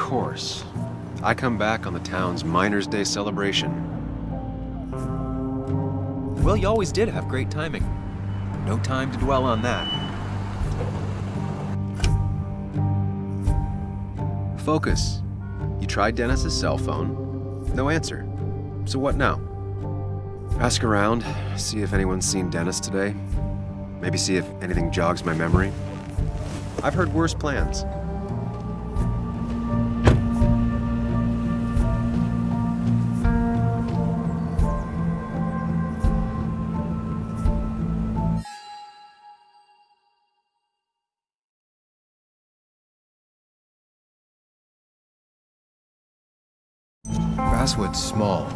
course. I come back on the town's Miners' Day celebration. Well, you always did have great timing. No time to dwell on that. Focus. You tried Dennis's cell phone. No answer. So what now? Ask around, see if anyone's seen Dennis today. Maybe see if anything jogs my memory. I've heard worse plans. Basswood's small.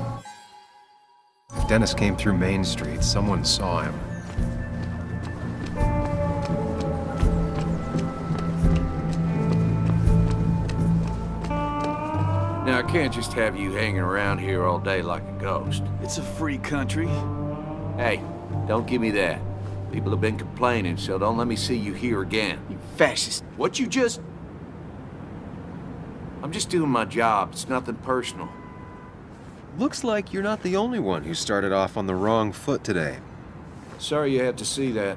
If Dennis came through Main Street, someone saw him. Now, I can't just have you hanging around here all day like a ghost. It's a free country. Hey, don't give me that. People have been complaining, so don't let me see you here again. You fascist. What you just... I'm just doing my job. It's nothing personal. Looks like you're not the only one who started off on the wrong foot today. Sorry you had to see that.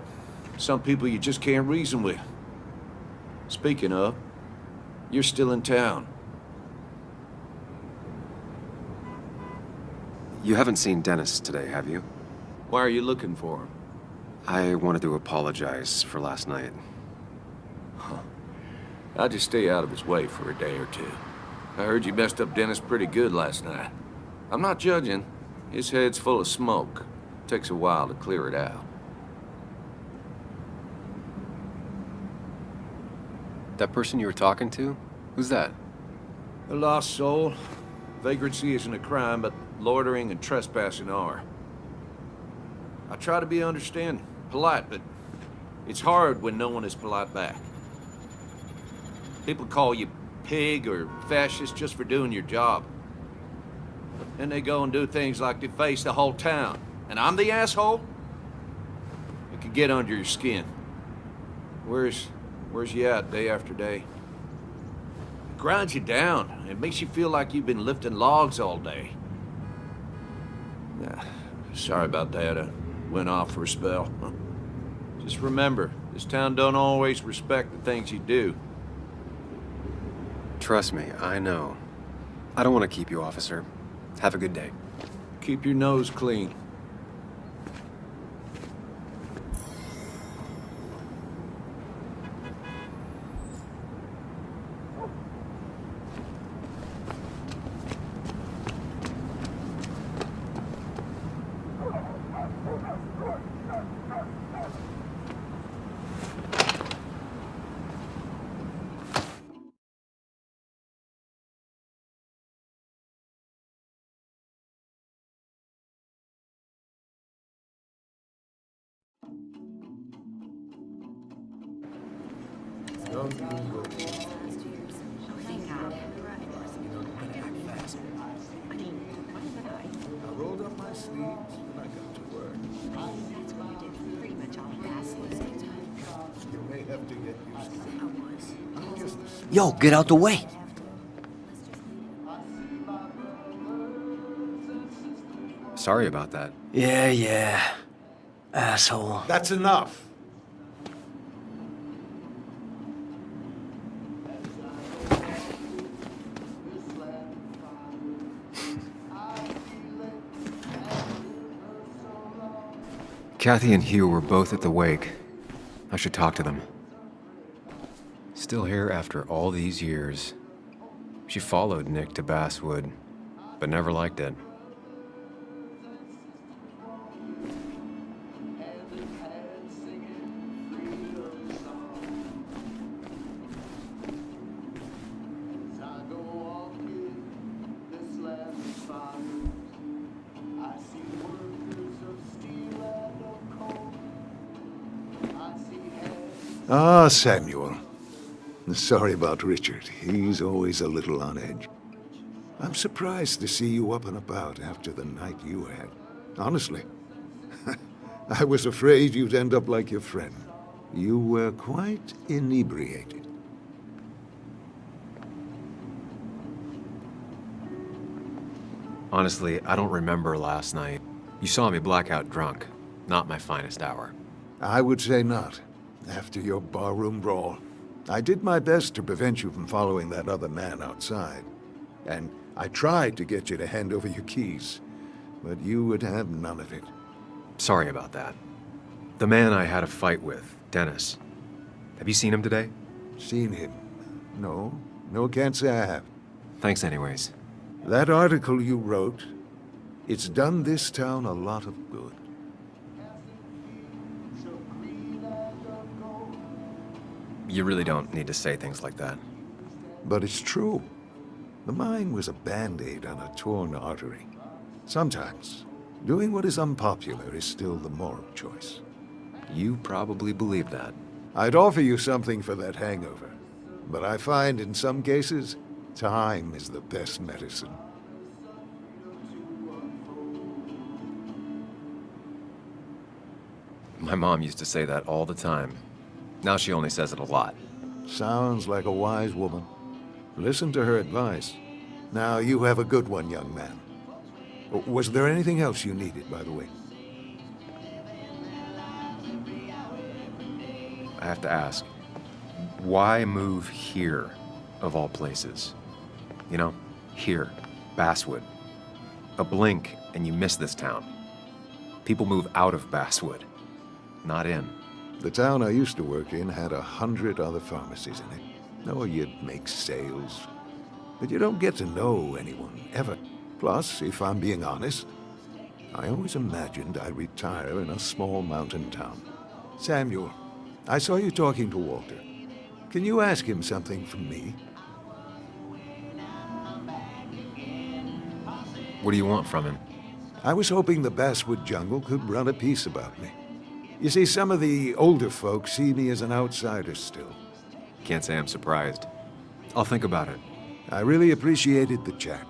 Some people you just can't reason with. Speaking of, you're still in town. You haven't seen Dennis today, have you? Why are you looking for him? I wanted to apologize for last night. I'll just stay out of his way for a day or two. I heard you messed up Dennis pretty good last night. I'm not judging. His head's full of smoke. Takes a while to clear it out. That person you were talking to? Who's that? A lost soul. Vagrancy isn't a crime, but loitering and trespassing are. I try to be understanding, polite, but it's hard when no one is polite back. People call you pig or fascist just for doing your job. Then they go and do things like deface the whole town. And I'm the asshole? It could get under your skin. Where's you at day after day? It grinds you down. It makes you feel like you've been lifting logs all day. Sorry about that. I went off for a spell. Just remember, this town don't always respect the things you do. Trust me, I know. I don't want to keep you, officer. Have a good day. Keep your nose clean. I rolled up my sleeves and I got to work. That's what you did pretty much all Basswood. You may have to get used to it. I'm just a Yo, get out the way. Sorry about that. Yeah. Asshole. That's enough. Kathy and Hugh were both at the wake. I should talk to them. Still here after all these years. She followed Nick to Basswood, but never liked it. Ah, Samuel. Sorry about Richard. He's always a little on edge. I'm surprised to see you up and about after the night you had. Honestly. I was afraid you'd end up like your friend. You were quite inebriated. Honestly, I don't remember last night. You saw me blackout drunk. Not my finest hour. I would say not, after your barroom brawl. I did my best to prevent you from following that other man outside. And I tried to get you to hand over your keys, but you would have none of it. Sorry about that. The man I had a fight with, Dennis. Have you seen him today? Seen him? No. No, can't say I have. Thanks anyways. That article you wrote, it's done this town a lot of good. You really don't need to say things like that. But it's true. The mine was a band-aid on a torn artery. Sometimes, doing what is unpopular is still the moral choice. You probably believe that. I'd offer you something for that hangover, but I find in some cases, time is the best medicine. My mom used to say that all the time. Now she only says it a lot. Sounds like a wise woman. Listen to her advice. Now, you have a good one, young man. Was there anything else you needed, by the way? I have to ask, why move here, of all places? You know, here, Basswood. A blink and you miss this town. People move out of Basswood, not in. The town I used to work in had 100 other pharmacies in it. Oh, you'd make sales. But you don't get to know anyone, ever. Plus, if I'm being honest, I always imagined I'd retire in a small mountain town. Samuel, I saw you talking to Walter. Can you ask him something from me? What do you want from him? I was hoping the Basswood jungle could run a piece about me. You see, some of the older folks see me as an outsider still. Can't say I'm surprised. I'll think about it. I really appreciated the chat,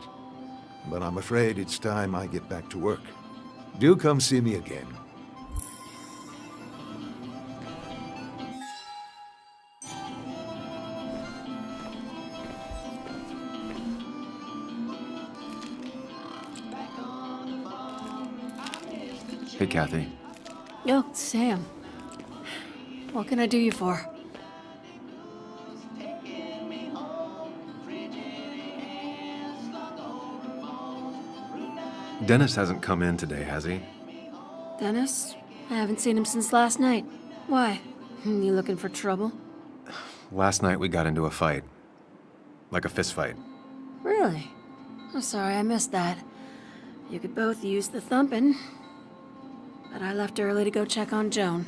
but I'm afraid it's time I get back to work. Do come see me again. Hey, Kathy. Oh, Sam. What can I do you for? Dennis hasn't come in today, has he? Dennis? I haven't seen him since last night. Why? You looking for trouble? Last night we got into a fight. Like a fist fight. Really? I'm sorry I missed that. You could both use the thumping. But I left early to go check on Joan.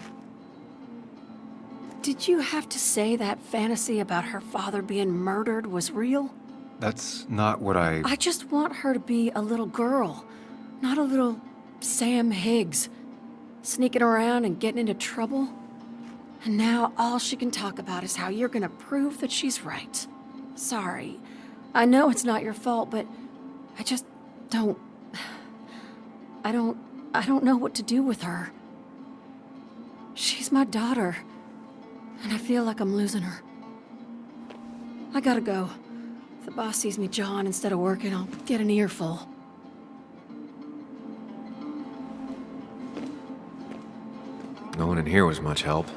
Did you have to say that fantasy about her father being murdered was real? That's not what I... I just want her to be a little girl, not a little Sam Higgs, sneaking around and getting into trouble. And now all she can talk about is how you're gonna prove that she's right. Sorry. I know it's not your fault, but I just don't... I don't know what to do with her. She's my daughter, and I feel like I'm losing her. I gotta go. If the boss sees me jawing instead of working, I'll get an earful. No one in here was much help.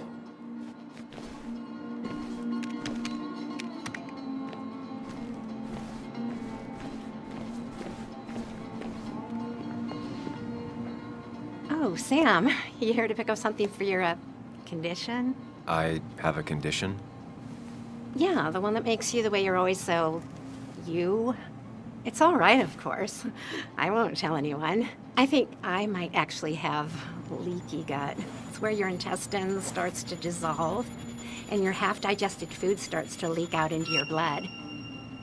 Oh, Sam, you here to pick up something for your, condition? I have a condition. Yeah, the one that makes you the way you're always so... you? It's all right, of course. I won't tell anyone. I think I might actually have leaky gut. It's where your intestine starts to dissolve, and your half-digested food starts to leak out into your blood.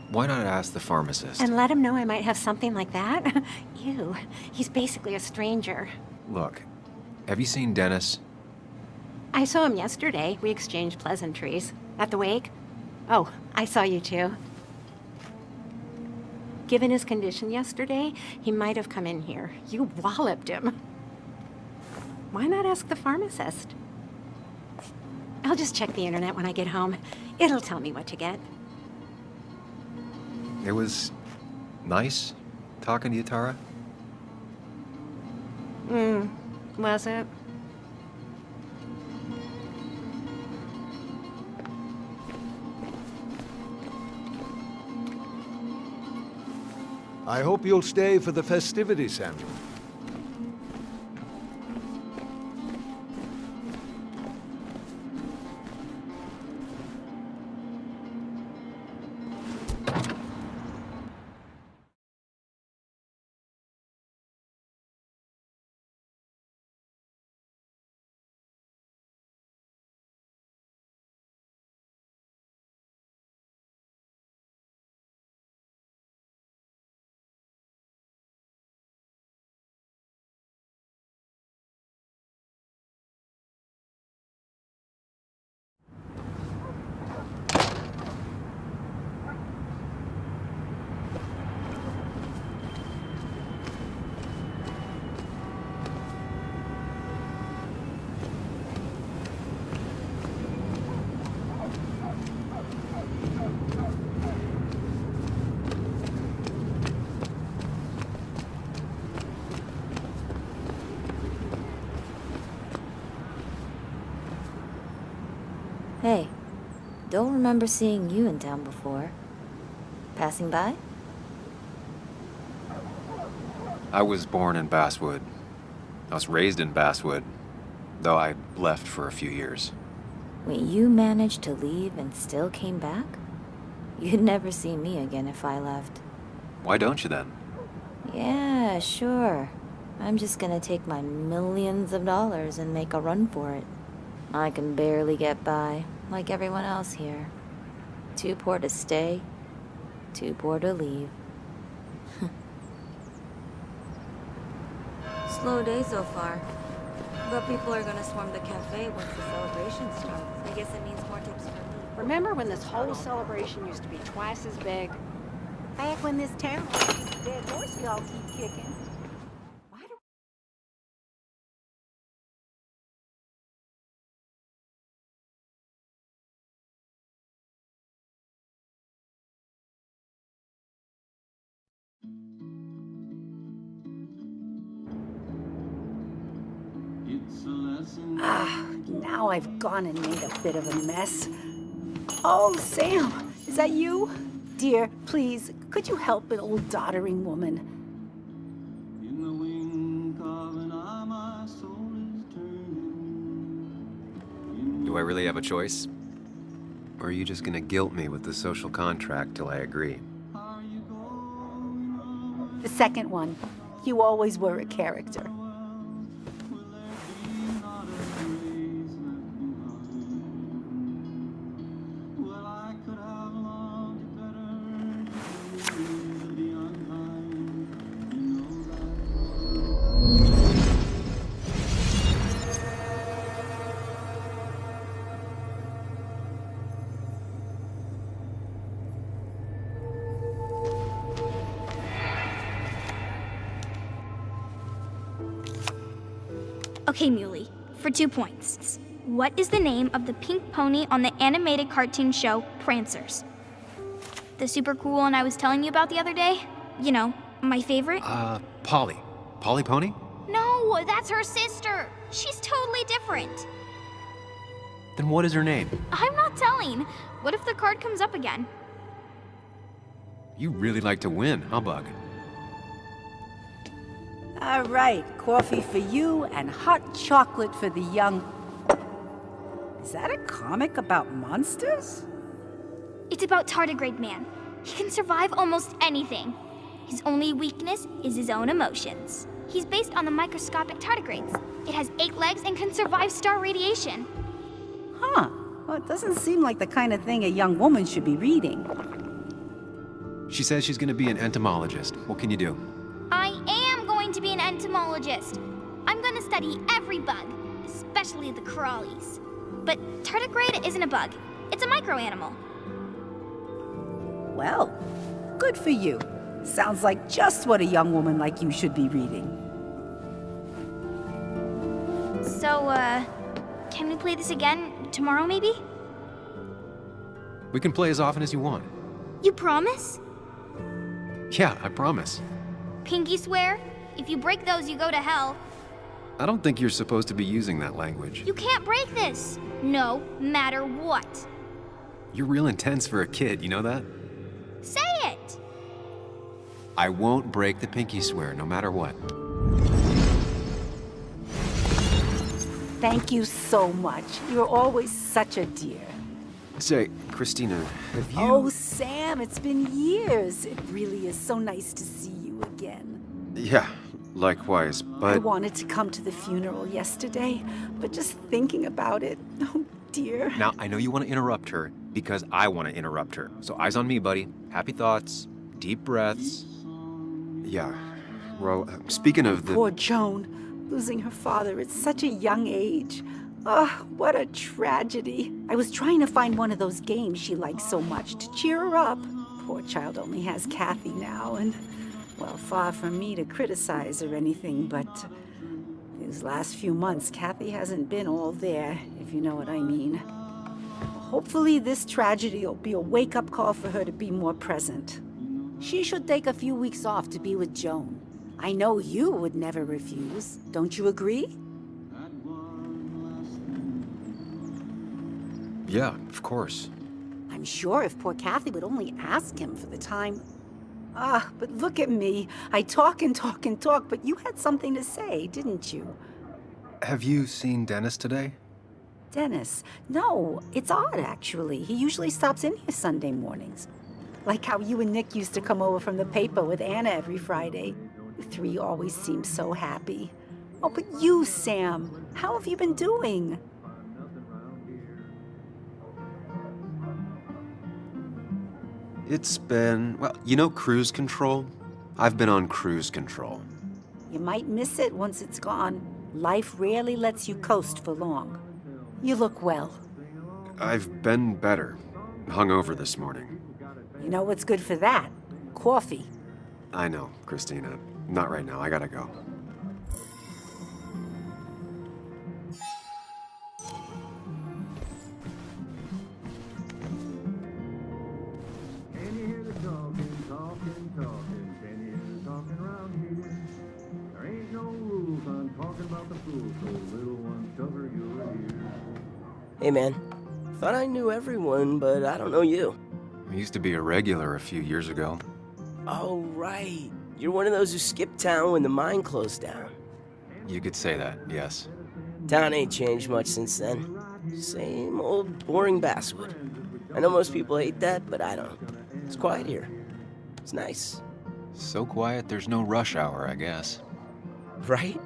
Why not ask the pharmacist? And let him know I might have something like that? Ew, he's basically a stranger. Look, have you seen Dennis? I saw him yesterday. We exchanged pleasantries. At the wake? Oh, I saw you too. Given his condition yesterday, he might have come in here. You walloped him. Why not ask the pharmacist? I'll just check the internet when I get home. It'll tell me what to get. It was nice talking to you, Tara. Was it? I hope you'll stay for the festivities, Samuel. Hey, don't remember seeing you in town before. Passing by? I was born in Basswood. I was raised in Basswood, though I left for a few years. Wait, you managed to leave and still came back? You'd never see me again if I left. Why don't you then? Yeah, sure. I'm just gonna take my millions of dollars and make a run for it. I can barely get by, like everyone else here. Too poor to stay, too poor to leave. Slow day so far. But people are gonna swarm the cafe once the celebration starts. I guess it means more tips for me. Remember when this whole celebration used to be twice as big? Back when this town was a dead horse y'all keep kicking. Why do now I've gone and made a bit of a mess. Oh, Sam, is that you? Dear, please, could you help an old doddering woman? Do I really have a choice? Or are you just gonna guilt me with the social contract till I agree? The second one. You always were a character. Okay, Muley, for 2 points. What is the name of the pink pony on the animated cartoon show Prancers? The super cool one I was telling you about the other day? You know, my favorite? Polly. Polly Pony? No, that's her sister. She's totally different. Then what is her name? I'm not telling. What if the card comes up again? You really like to win, huh, Bug? All right, coffee for you and hot chocolate for the young... Is that a comic about monsters? It's about Tardigrade Man. He can survive almost anything. His only weakness is his own emotions. He's based on the microscopic tardigrades. It has 8 legs and can survive star radiation. Huh. Well, it doesn't seem like the kind of thing a young woman should be reading. She says she's gonna be an entomologist. What can you do? I am going to be an entomologist. I'm going to study every bug, especially the crawlies. But tardigrade isn't a bug. It's a microanimal. Well, good for you. Sounds like just what a young woman like you should be reading. So, can we play this again tomorrow, maybe? We can play as often as you want. You promise? Yeah, I promise. Pinky swear? If you break those, you go to hell. I don't think you're supposed to be using that language. You can't break this, no matter what. You're real intense for a kid, you know that? Say it! I won't break the pinky swear, no matter what. Thank you so much. You're always such a dear. Say, Christina, have you... Oh, Sam, it's been years. It really is so nice to see you again. Yeah, likewise, but... I wanted to come to the funeral yesterday, but just thinking about it, oh dear. Now, I know you want to interrupt her, because I want to interrupt her. So eyes on me, buddy. Happy thoughts, deep breaths. Yeah, well, speaking of the... Poor Joan, losing her father at such a young age. Ah, what a tragedy. I was trying to find one of those games she likes so much to cheer her up. Poor child only has Kathy now, and, well, far from me to criticize or anything, but these last few months, Kathy hasn't been all there, if you know what I mean. Hopefully this tragedy will be a wake-up call for her to be more present. She should take a few weeks off to be with Joan. I know you would never refuse. Don't you agree? Yeah, of course. I'm sure if poor Kathy would only ask him for the time. Ah, but look at me. I talk and talk and talk, but you had something to say, didn't you? Have you seen Dennis today? Dennis? No, it's odd, actually. He usually stops in here Sunday mornings. Like how you and Nick used to come over from the paper with Anna every Friday. The three always seem so happy. Oh, but you, Sam, how have you been doing? It's been, well, you know cruise control? I've been on cruise control. You might miss it once it's gone. Life rarely lets you coast for long. You look well. I've been better. Hungover this morning. You know what's good for that? Coffee. I know, Christina. Not right now. I gotta go. Hey man, thought I knew everyone, but I don't know you. I used to be a regular a few years ago. Oh right, you're one of those who skipped town when the mine closed down. You could say that, yes. Town ain't changed much since then. Same old boring basswood. I know most people hate that, but I don't. It's quiet here. It's nice. So quiet there's no rush hour, I guess. Right?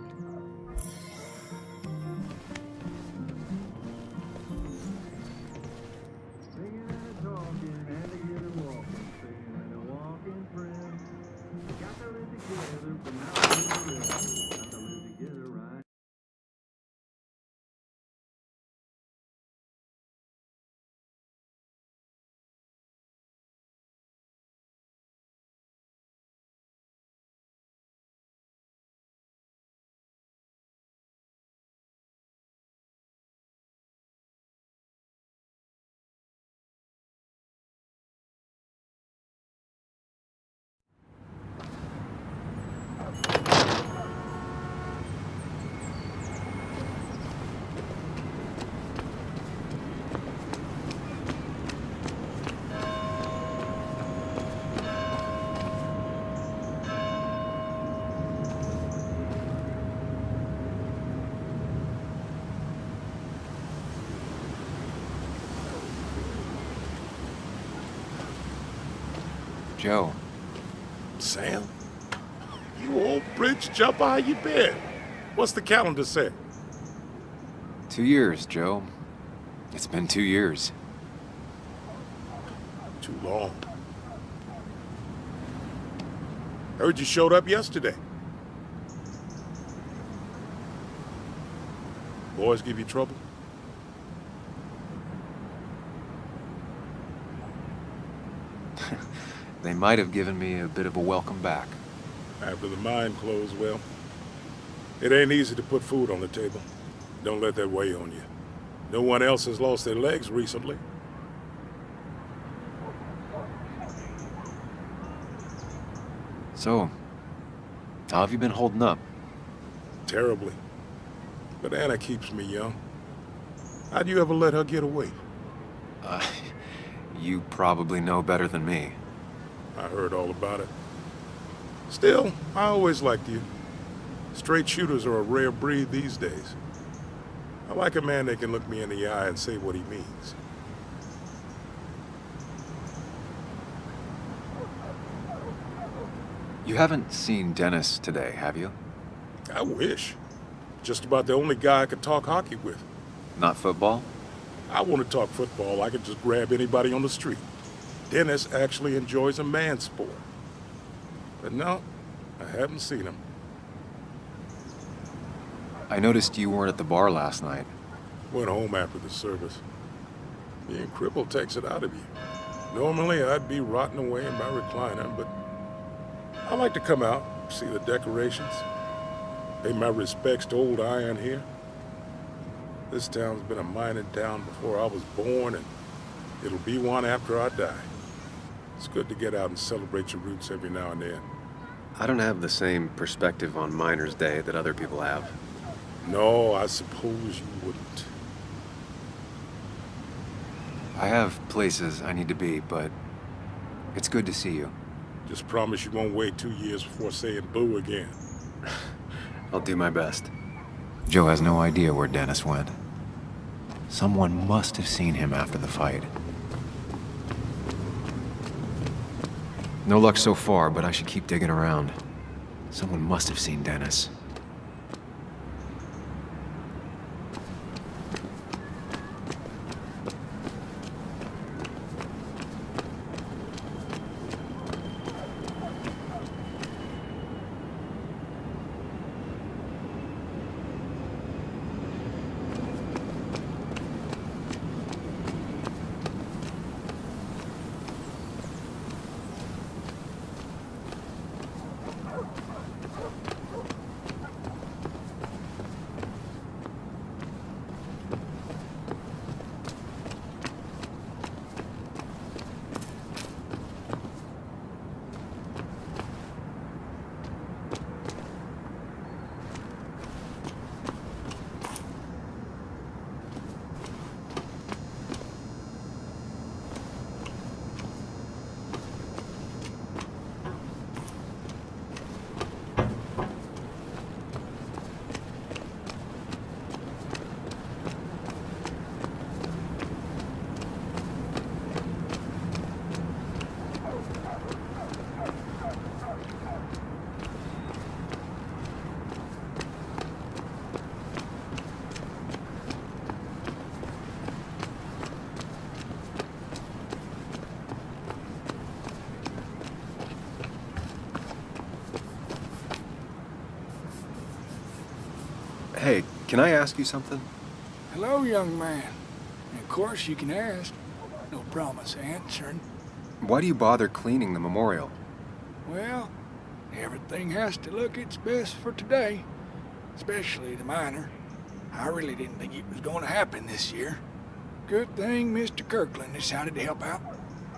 Joe. Sam? You old bridge jumper, how you been? What's the calendar say? 2 years, Joe. It's been 2 years. Too long. Heard you showed up yesterday. Boys give you trouble? They might have given me a bit of a welcome back. After the mine closed, well, it ain't easy to put food on the table. Don't let that weigh on you. No one else has lost their legs recently. So, how have you been holding up? Terribly. But Anna keeps me young. How'd you ever let her get away? You probably know better than me. I heard all about it. Still, I always liked you. Straight shooters are a rare breed these days. I like a man that can look me in the eye and say what he means. You haven't seen Dennis today, have you? I wish. Just about the only guy I could talk hockey with. Not football? I want to talk football. I could just grab anybody on the street. Dennis actually enjoys a man's sport. But no, I haven't seen him. I noticed you weren't at the bar last night. Went home after the service. Being crippled takes it out of you. Normally, I'd be rotting away in my recliner, but I like to come out, see the decorations, pay my respects to old Iron here. This town's been a mining town before I was born, and it'll be one after I die. It's good to get out and celebrate your roots every now and then. I don't have the same perspective on Miners' Day that other people have. No, I suppose you wouldn't. I have places I need to be, but it's good to see you. Just promise you won't wait 2 years before saying boo again. I'll do my best. Joe has no idea where Dennis went. Someone must have seen him after the fight. No luck so far, but I should keep digging around. Someone must have seen Dennis. Hey, can I ask you something? Hello, young man. Of course you can ask. No promise answering. Why do you bother cleaning the memorial? Well, everything has to look its best for today. Especially the miner. I really didn't think it was going to happen this year. Good thing Mr. Kirkland decided to help out.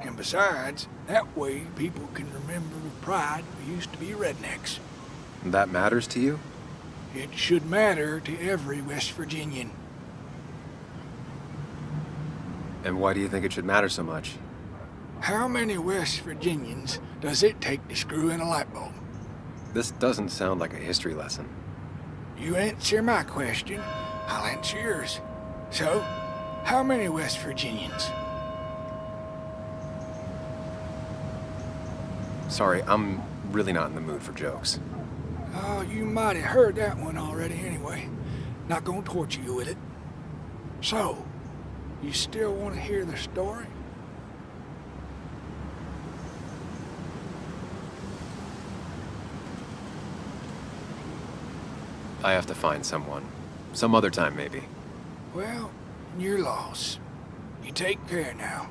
And besides, that way people can remember with pride we used to be rednecks. That matters to you? It should matter to every West Virginian. And why do you think it should matter so much? How many West Virginians does it take to screw in a light bulb? This doesn't sound like a history lesson. You answer my question, I'll answer yours. So, how many West Virginians? Sorry, I'm really not in the mood for jokes. Oh, you might have heard that one already anyway. Not gonna torture you with it. So, you still want to hear the story? I have to find someone. Some other time, maybe. Well, your loss. You take care now.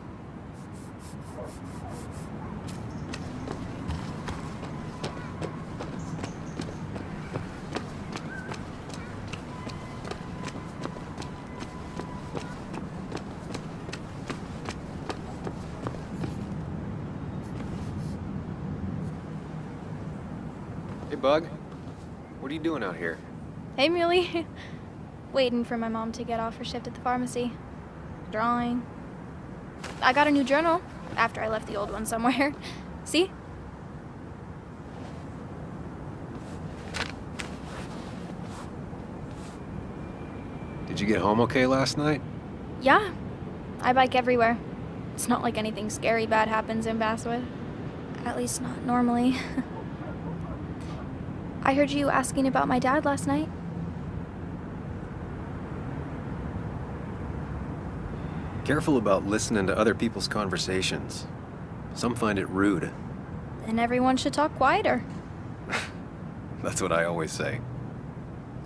Hey, Bug. What are you doing out here? Hey, Muley. waiting for my mom to get off her shift at the pharmacy. Drawing. I got a new journal after I left the old one somewhere. See? Did you get home okay last night? Yeah. I bike everywhere. It's not like anything scary bad happens in Basswood. At least not normally. I heard you asking about my dad last night. Careful about listening to other people's conversations. Some find it rude. Then everyone should talk quieter. That's what I always say.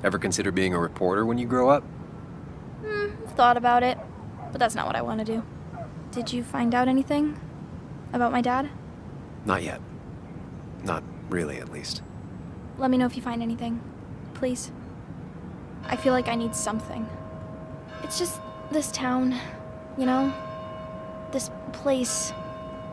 Ever consider being a reporter when you grow up? Thought about it, but that's not what I want to do. Did you find out anything about my dad? Not yet. Not really, at least. Let me know if you find anything, please. I feel like I need something. It's just this town, you know? This place.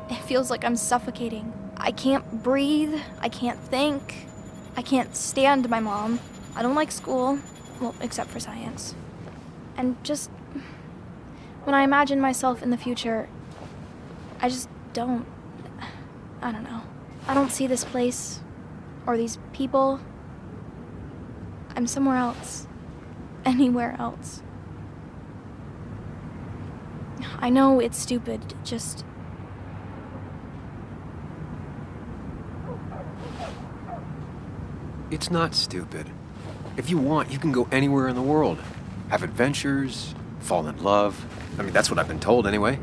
It feels like I'm suffocating. I can't breathe. I can't think. I can't stand my mom. I don't like school. Well, except for science. And just when I imagine myself in the future, I just don't. I don't know. I don't see this place or these people. I'm somewhere else. Anywhere else. I know it's stupid, just. It's not stupid. If you want, you can go anywhere in the world. Have adventures, fall in love. I mean, that's what I've been told anyway.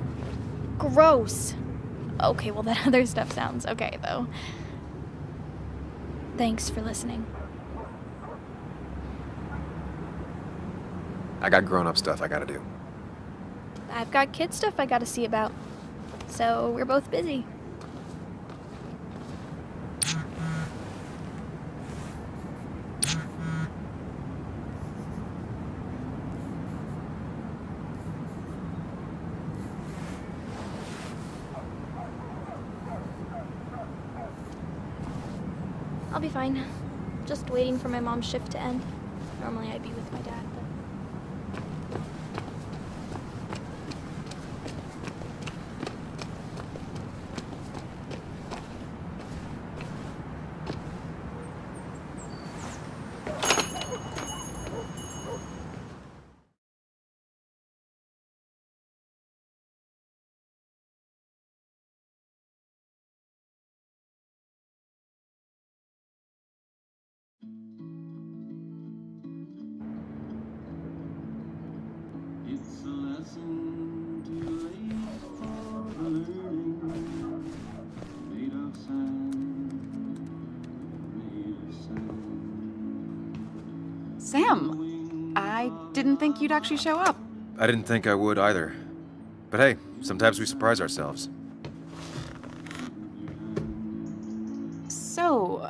Gross. Okay, well, that other stuff sounds okay, though. Thanks for listening. I got grown-up stuff I gotta do. I've got kid stuff I gotta see about. So we're both busy. I'll be fine. Just waiting for my mom's shift to end. Normally I'd be with my dad, but... Sam, I didn't think you'd actually show up. I didn't think I would either. But hey, sometimes we surprise ourselves. So,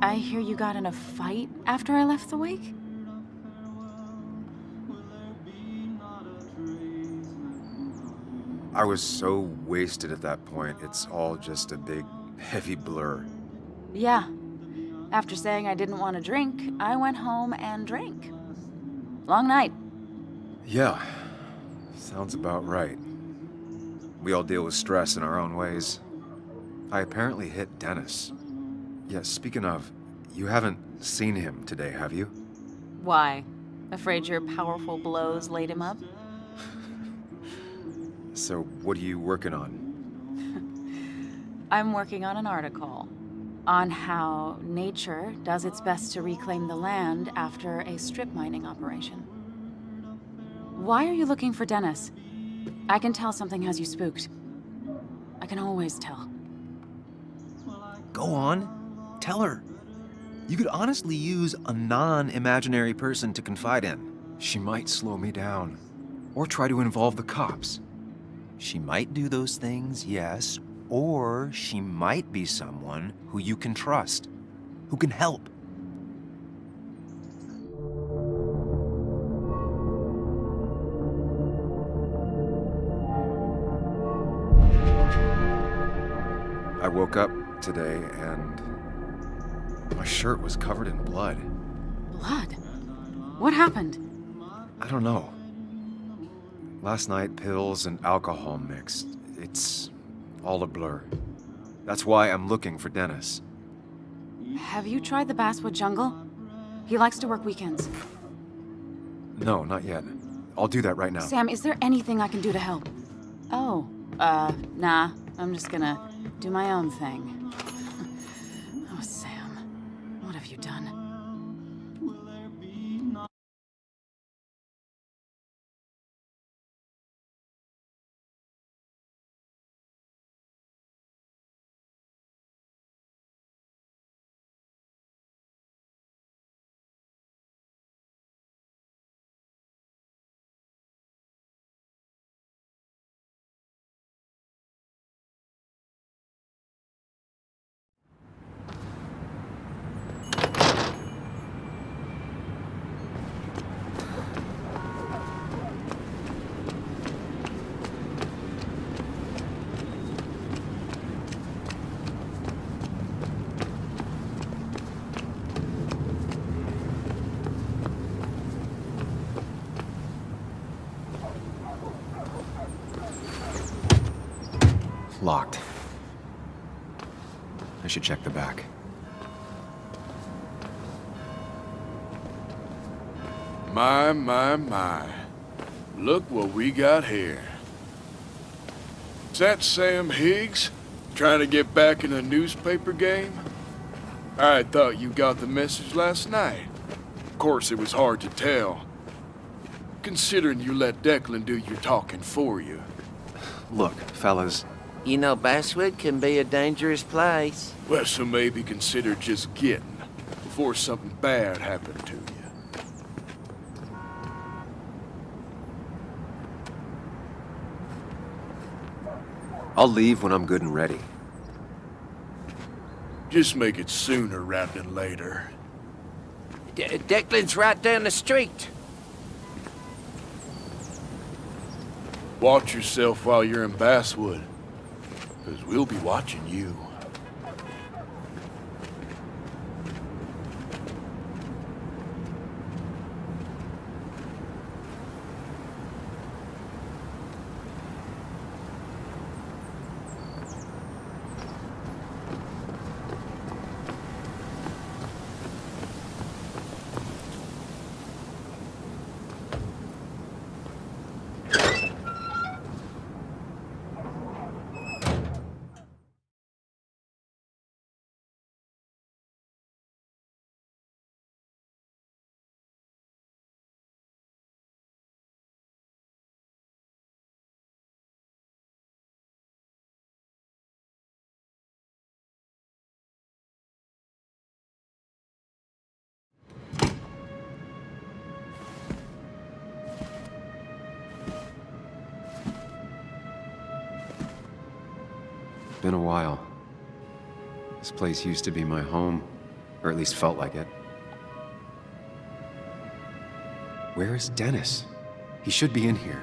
I hear you got in a fight after I left the wake? I was so wasted at that point, it's all just a big, heavy blur. Yeah. After saying I didn't want to drink, I went home and drank. Long night. Yeah, sounds about right. We all deal with stress in our own ways. I apparently hit Dennis. Yeah, speaking of, you haven't seen him today, have you? Why? Afraid your powerful blows laid him up? So, what are you working on? I'm working on an article on how nature does its best to reclaim the land after a strip mining operation. Why are you looking for Dennis? I can tell something has you spooked. I can always tell. Go on. Tell her. You could honestly use a non-imaginary person to confide in. She might slow me down. Or try to involve the cops. She might do those things, yes. Or she might be someone who you can trust, who can help. I woke up today and my shirt was covered in blood. Blood? What happened? I don't know. Last night, pills and alcohol mixed. It's all a blur. That's why I'm looking for Dennis. Have you tried the Basswood Jungle? He likes to work weekends. No, not yet. I'll do that right now. Sam, is there anything I can do to help? Oh, nah. I'm just gonna do my own thing. Oh, Sam. What have you done? Locked. I should check the back. My. Look what we got here. Is that Sam Higgs? Trying to get back in a newspaper game? I thought you got the message last night. Of course, it was hard to tell, considering you let Declan do your talking for you. Look, fellas. You know, Basswood can be a dangerous place. Well, so maybe consider just getting before something bad happened to you. I'll leave when I'm good and ready. Just make it sooner rather than later. Declan's right down the street. Watch yourself while you're in Basswood, because we'll be watching you. Been a while. This place used to be my home, or at least felt like it. Where is Dennis? He should be in here.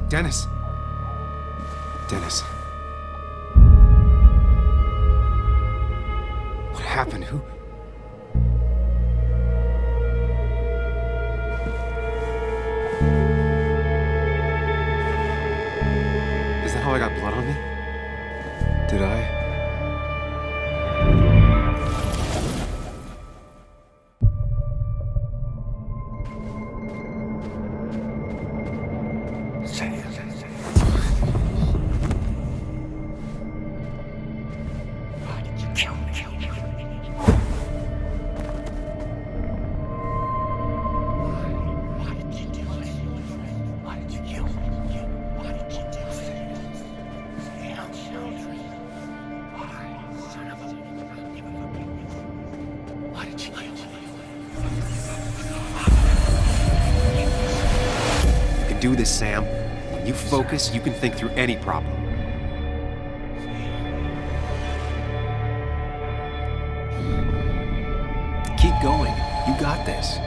Dennis! Dennis. What happened? Who? Is that how I got blood on me? Did I? do this, Sam. When you focus, you can think through any problem. Keep going. You got this.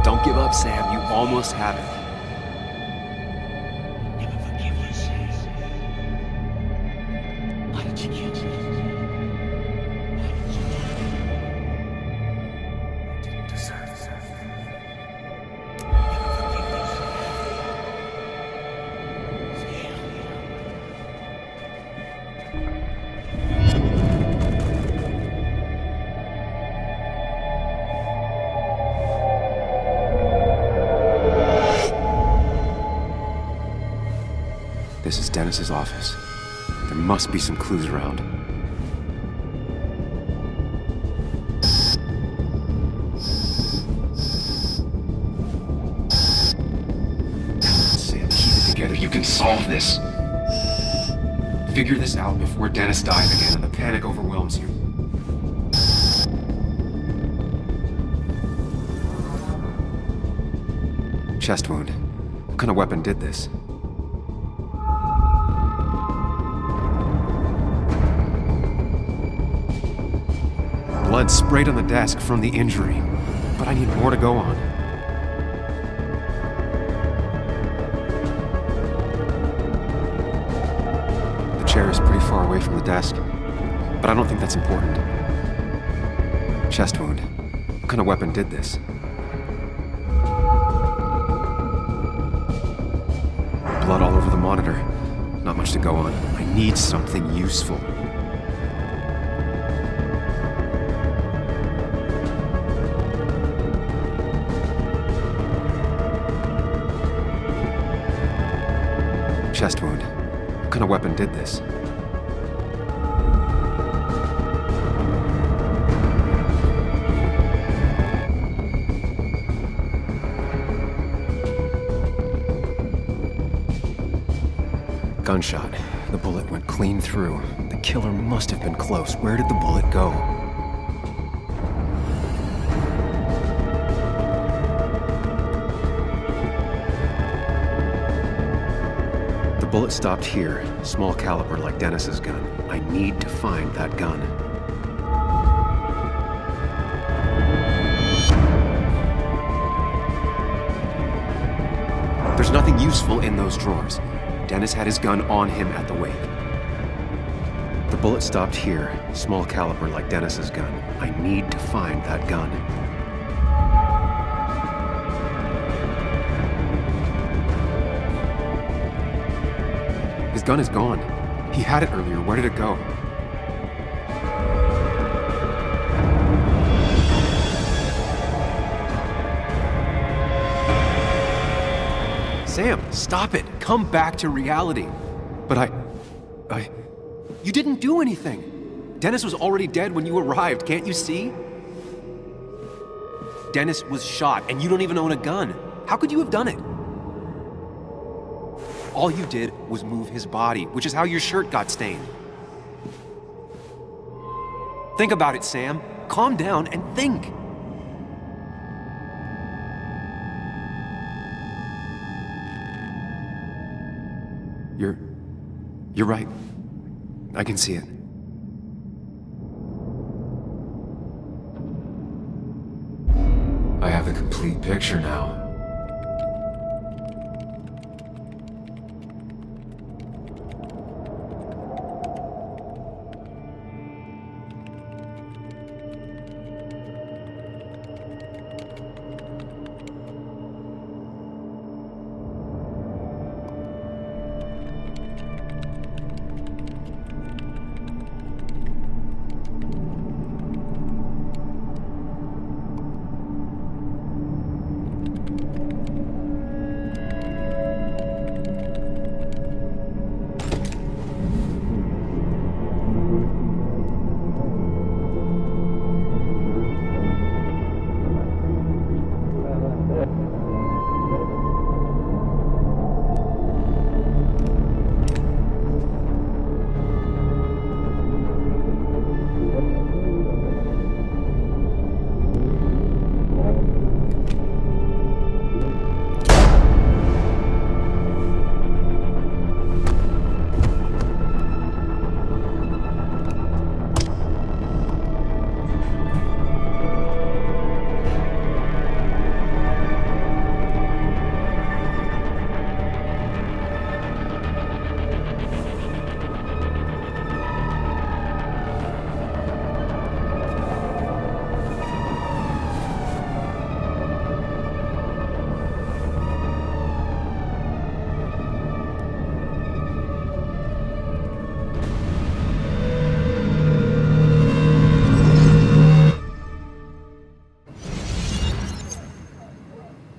Don't give up, Sam. You almost have it. This is Dennis's office. There must be some clues around. Sam, keep it together. You can solve this. Figure this out before Dennis dies again and the panic overwhelms you. Chest wound. What kind of weapon did this? Blood sprayed on the desk from the injury, but I need more to go on. The chair is pretty far away from the desk, but I don't think that's important. Chest wound. What kind of weapon did this? Blood all over the monitor. Not much to go on. I need something useful. Chest wound. What kind of weapon did this? Gunshot. The bullet went clean through. The killer must have been close. Where did the bullet go? The bullet stopped here. Small caliber like Dennis's gun. I need to find that gun. There's nothing useful in those drawers. Dennis had his gun on him at the wake. The bullet stopped here. Small caliber like Dennis's gun. I need to find that gun. His gun is gone. He had it earlier. Where did it go? Sam, stop it. Come back to reality. But you didn't do anything. Dennis was already dead when you arrived. Can't you see? Dennis was shot, and you don't even own a gun. How could you have done it? All you did was move his body, which is how your shirt got stained. Think about it, Sam. Calm down and think. You're right. I can see it. I have the complete picture now.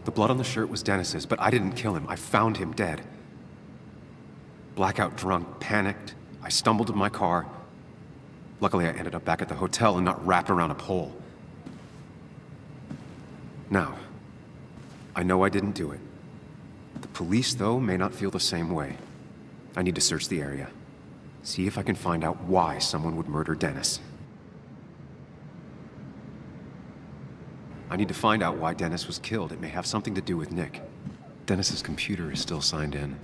The blood on the shirt was Dennis's, but I didn't kill him. I found him dead. Blackout drunk, panicked. I stumbled to my car. Luckily, I ended up back at the hotel and not wrapped around a pole. Now, I know I didn't do it. The police, though, may not feel the same way. I need to search the area. See if I can find out why someone would murder Dennis. I need to find out why Dennis was killed. It may have something to do with Nick. Dennis's computer is still signed in.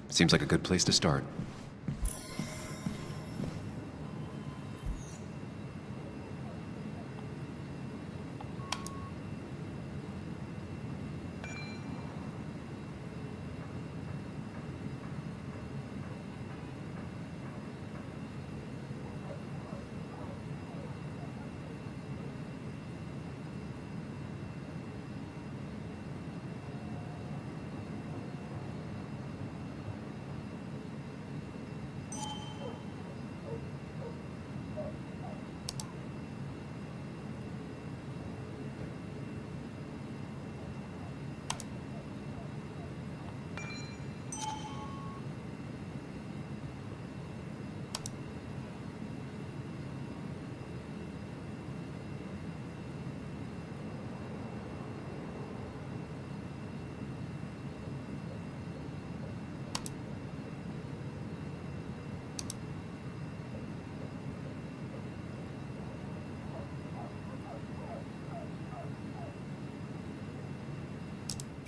Seems like a good place to start.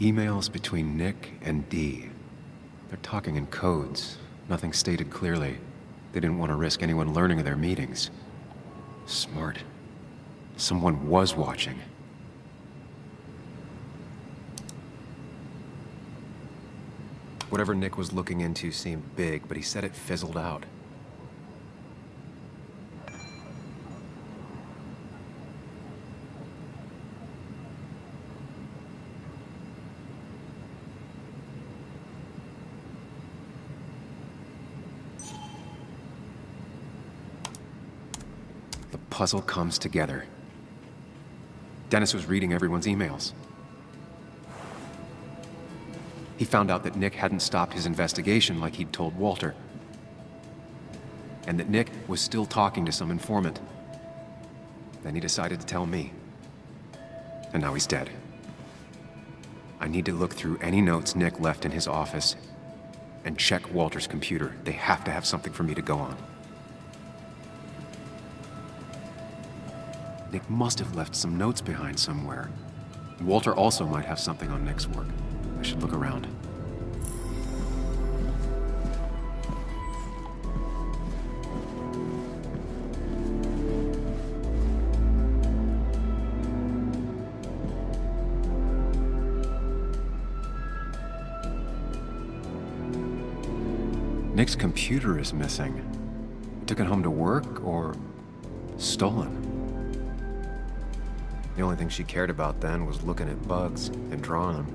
Emails between Nick and Dee. They're talking in codes. Nothing stated clearly. They didn't want to risk anyone learning of their meetings. Smart. Someone was watching. Whatever Nick was looking into seemed big, but he said it fizzled out. Puzzle comes together. Dennis was reading everyone's emails. He found out that Nick hadn't stopped his investigation like he'd told Walter. And that Nick was still talking to some informant. Then he decided to tell me. And now he's dead. I need to look through any notes Nick left in his office and check Walter's computer. They have to have something for me to go on. Nick must have left some notes behind somewhere. Walter also might have something on Nick's work. I should look around. Nick's computer is missing. He took it home to work or stolen. The only thing she cared about then was looking at bugs and drawing them.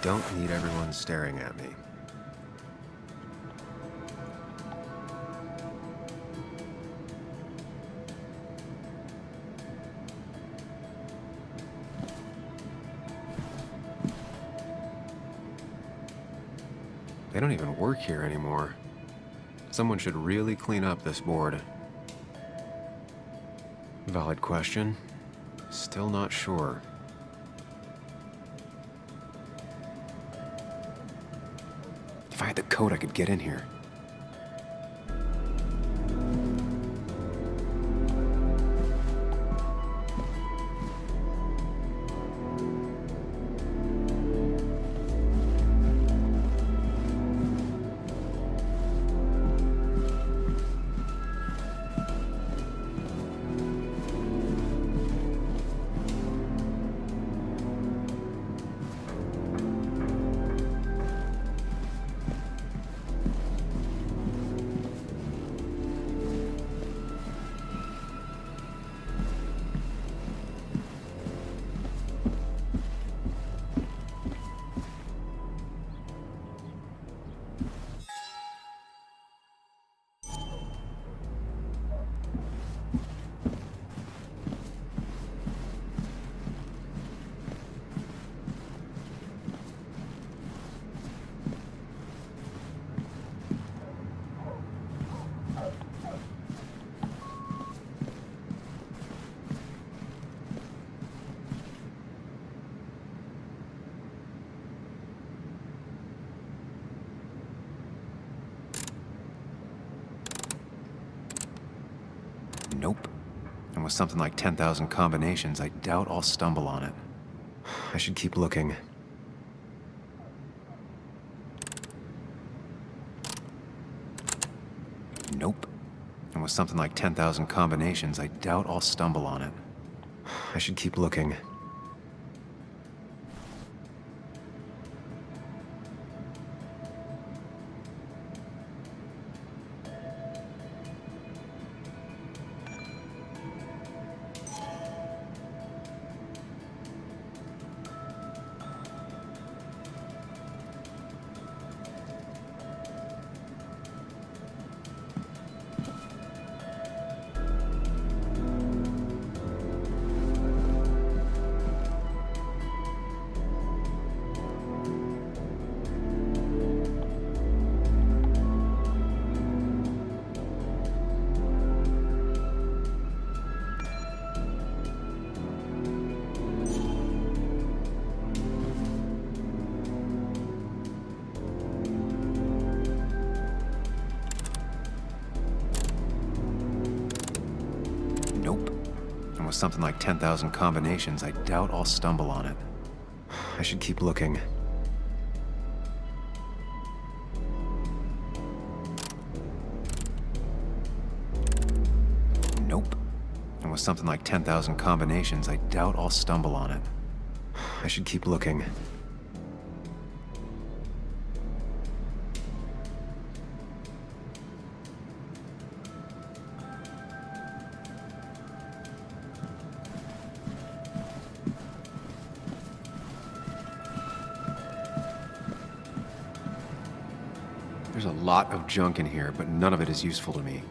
Don't need everyone staring at me. They don't even work here anymore. Someone should really clean up this board. Valid question. Still not sure. If I had the code, I could get in here. Nope. And with something like 10,000 combinations, I doubt I'll stumble on it. I should keep looking. Nope. And with something like 10,000 combinations, I doubt I'll stumble on it. I should keep looking. With something like 10,000 combinations, I doubt I'll stumble on it. I should keep looking. Nope. And with something like 10,000 combinations, I doubt I'll stumble on it. I should keep looking. There's a lot of junk in here, but none of it is useful to me.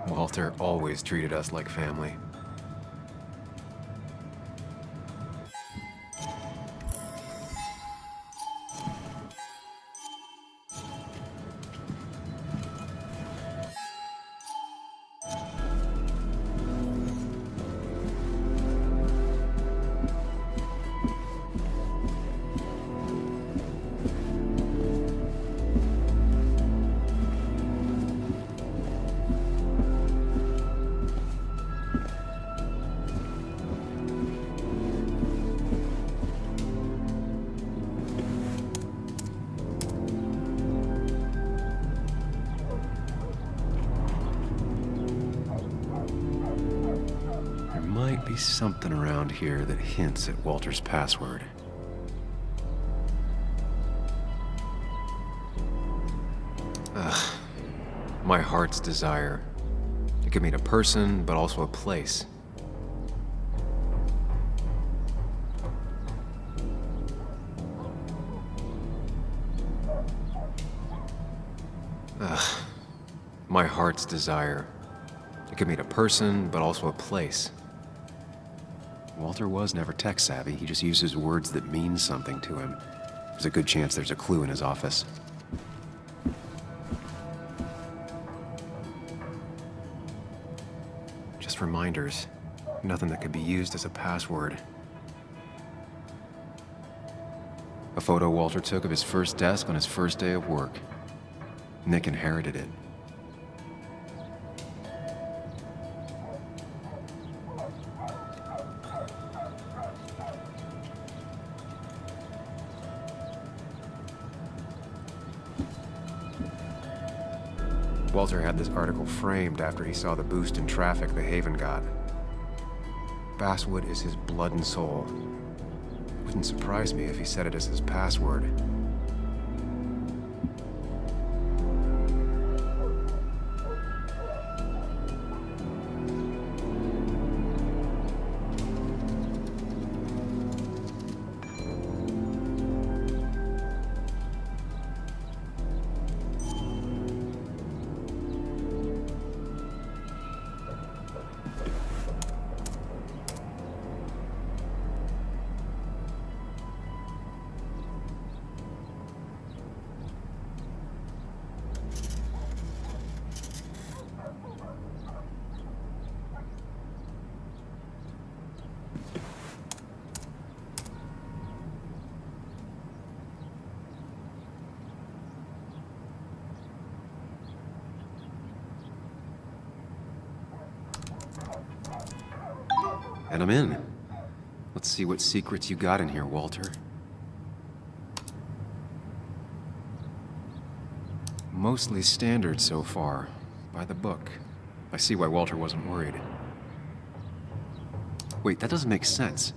Walter always treated us like family. Might be something around here that hints at Walter's password. Ugh. My heart's desire. It could mean a person, but also a place. Ugh. My heart's desire. It could mean a person, but also a place. Walter was never tech-savvy. He just uses words that mean something to him. There's a good chance there's a clue in his office. Just reminders. Nothing that could be used as a password. A photo Walter took of his first desk on his first day of work. Nick inherited it. Walter had this article framed after he saw the boost in traffic the Haven got. Basswood is his blood and soul. It wouldn't surprise me if he said it as his password. And I'm in. Let's see what secrets you got in here, Walter. Mostly standard so far. By the book. I see why Walter wasn't worried. Wait, that doesn't make sense.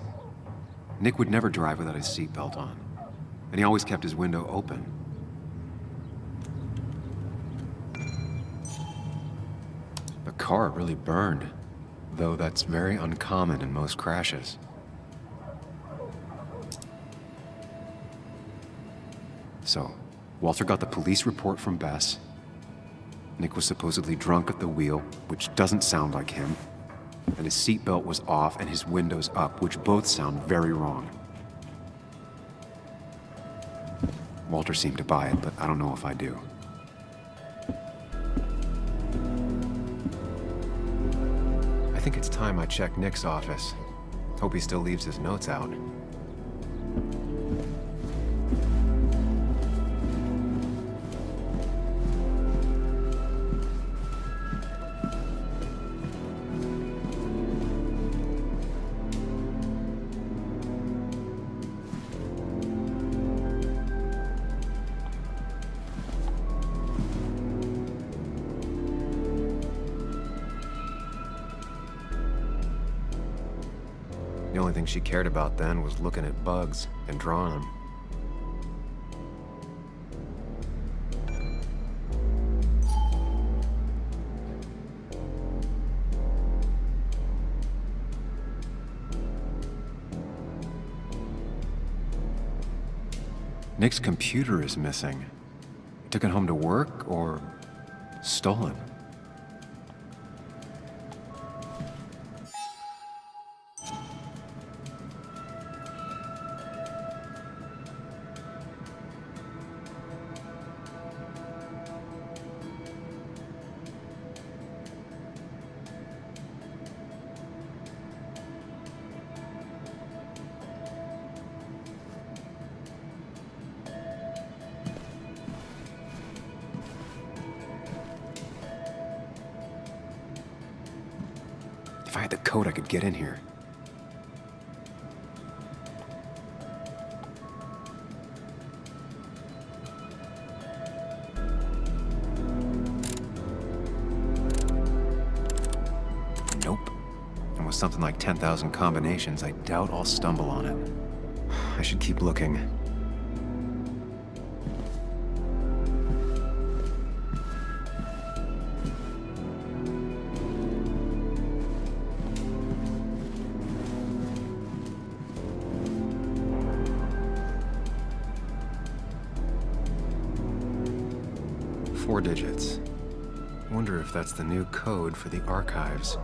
Nick would never drive without his seatbelt on. And he always kept his window open. The car really burned. Though that's very uncommon in most crashes. So, Walter got the police report from Bess. Nick was supposedly drunk at the wheel, which doesn't sound like him. And his seatbelt was off and his windows up, which both sound very wrong. Walter seemed to buy it, but I don't know if I do. I think it's time I check Nick's office. Hope he still leaves his notes out. The only thing she cared about then was looking at bugs and drawing them. Nick's computer is missing. He took it home to work or stolen. If I had the code, I could get in here. Nope. And with something like 10,000 combinations, I doubt I'll stumble on it. I should keep looking. Four digits. Wonder if that's the new code for the archives.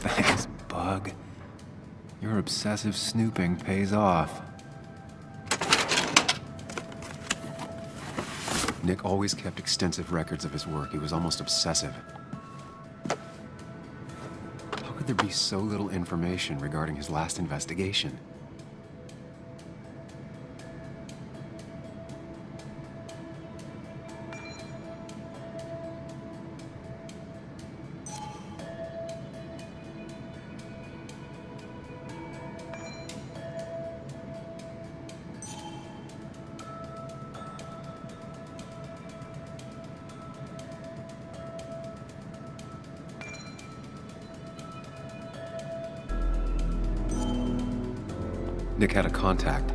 Thanks, Bug. Your obsessive snooping pays off. Nick always kept extensive records of his work. He was almost obsessive. How could there be so little information regarding his last investigation? Nick had a contact.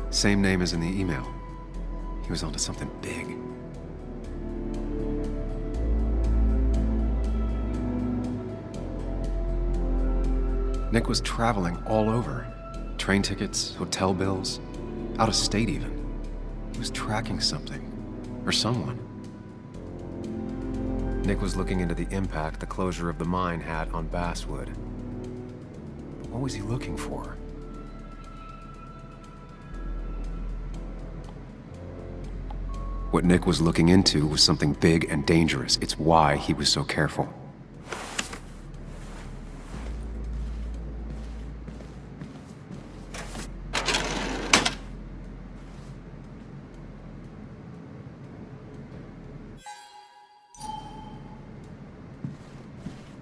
Same name as in the email. He was onto something big. Nick was traveling all over. Train tickets, hotel bills, out of state even. He was tracking something, or someone. Nick was looking into the impact the closure of the mine had on Basswood. But what was he looking for? What Nick was looking into was something big and dangerous. It's why he was so careful.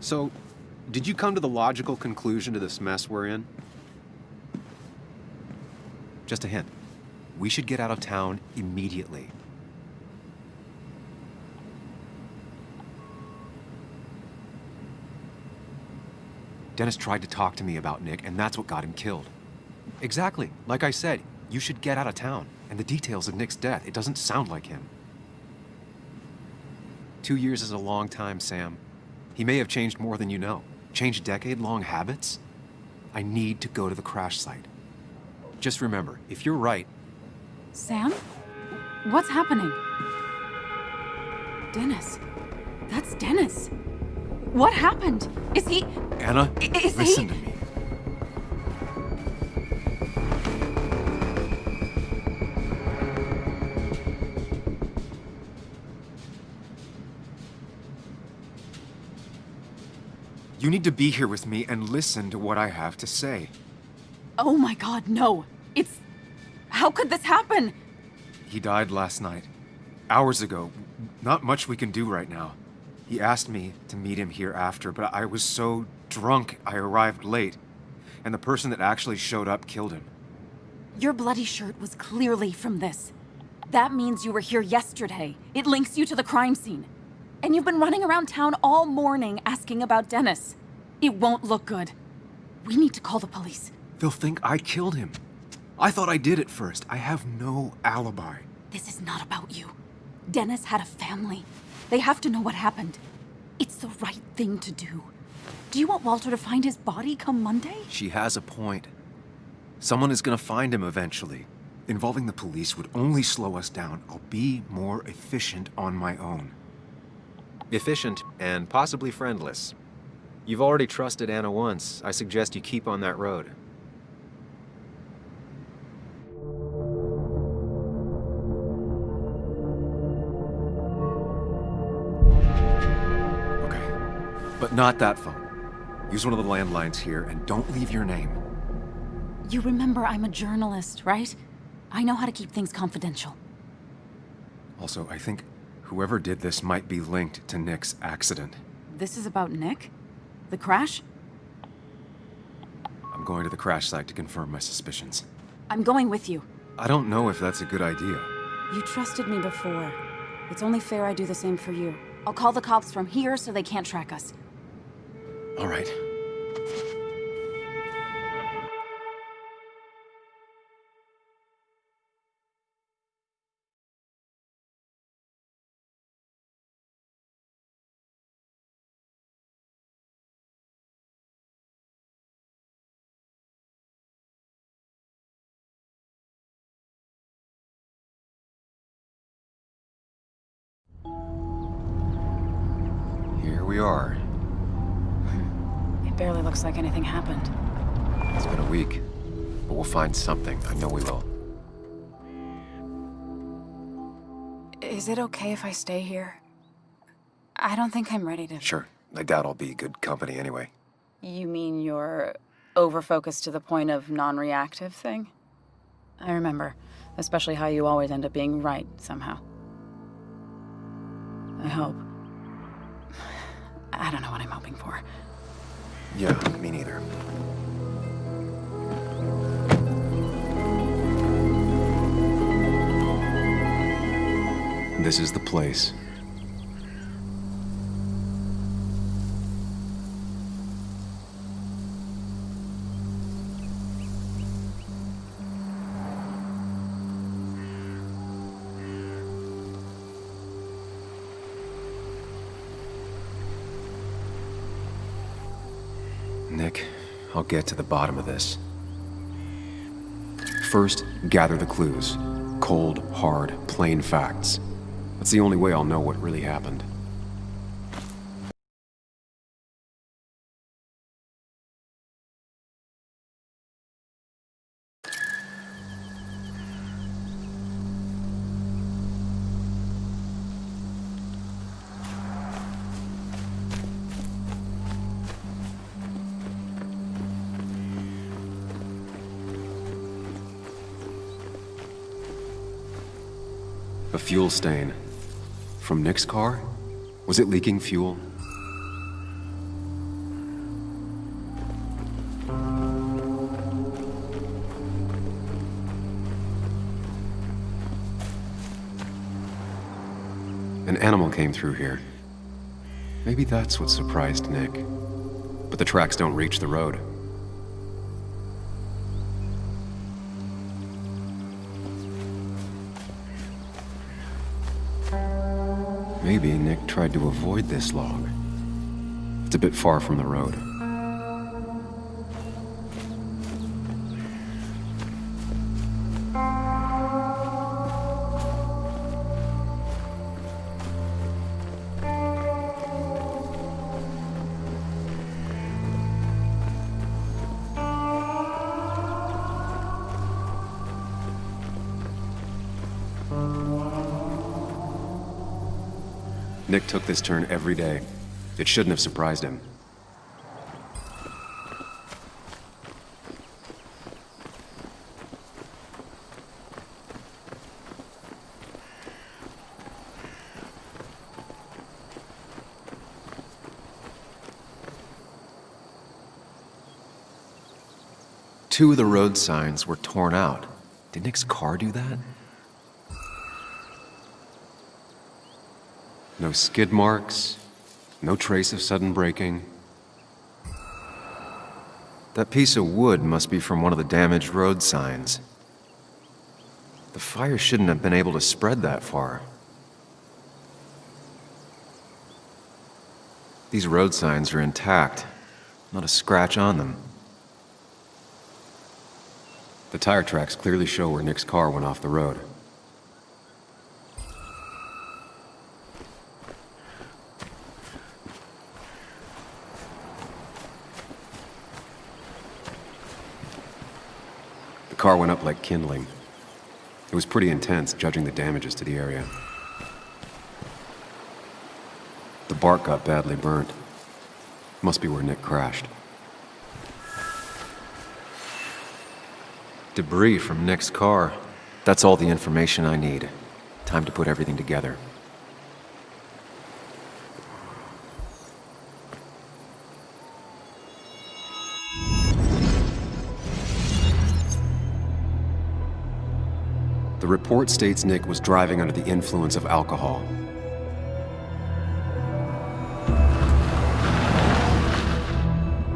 So, did you come to the logical conclusion to this mess we're in? Just a hint. We should get out of town immediately. Dennis tried to talk to me about Nick, and that's what got him killed. Exactly. Like I said, you should get out of town. And the details of Nick's death, it doesn't sound like him. 2 years is a long time, Sam. He may have changed more than you know. Changed decade-long habits? I need to go to the crash site. Just remember, if you're right... Sam? What's happening? Dennis. That's Dennis. What happened? Is he... Anna, listen to me. You need to be here with me and listen to what I have to say. Oh my God, no. It's... How could this happen? He died last night. Hours ago. Not much we can do right now. He asked me to meet him here after, but I was so drunk I arrived late. And the person that actually showed up killed him. Your bloody shirt was clearly from this. That means you were here yesterday. It links you to the crime scene. And you've been running around town all morning asking about Dennis. It won't look good. We need to call the police. They'll think I killed him. I thought I did at first. I have no alibi. This is not about you. Dennis had a family. They have to know what happened. It's the right thing to do. Do you want Walter to find his body come Monday? She has a point. Someone is gonna find him eventually. Involving the police would only slow us down. I'll be more efficient on my own. Efficient and possibly friendless. You've already trusted Anna once. I suggest you keep on that road. But not that phone. Use one of the landlines here and don't leave your name. You remember I'm a journalist, right? I know how to keep things confidential. Also, I think whoever did this might be linked to Nick's accident. This is about Nick? The crash? I'm going to the crash site to confirm my suspicions. I'm going with you. I don't know if that's a good idea. You trusted me before. It's only fair I do the same for you. I'll call the cops from here so they can't track us. All right. Here we are. It barely looks like anything happened. It's been a week, but we'll find something. I know we will. Is it okay if I stay here? I don't think I'm ready to... Sure. I doubt I'll be good company anyway. You mean you're over-focused to the point of non-reactive thing? I remember, especially how you always end up being right somehow. I hope. I don't know what I'm hoping for. Yeah, me neither. This is the place. Nick, I'll get to the bottom of this. First, gather the clues. Cold, hard, plain facts. That's the only way I'll know what really happened. A fuel stain. From Nick's car? Was it leaking fuel? An animal came through here. Maybe that's what surprised Nick. But the tracks don't reach the road. Maybe Nick tried to avoid this log. It's a bit far from the road. Nick took this turn every day. It shouldn't have surprised him. Two of the road signs were torn out. Did Nick's car do that? No skid marks, no trace of sudden braking. That piece of wood must be from one of the damaged road signs. The fire shouldn't have been able to spread that far. These road signs are intact, not a scratch on them. The tire tracks clearly show where Nick's car went off the road. The car went up like kindling. It was pretty intense, judging the damages to the area. The bark got badly burnt. Must be where Nick crashed. Debris from Nick's car. That's all the information I need. Time to put everything together. The report states Nick was driving under the influence of alcohol.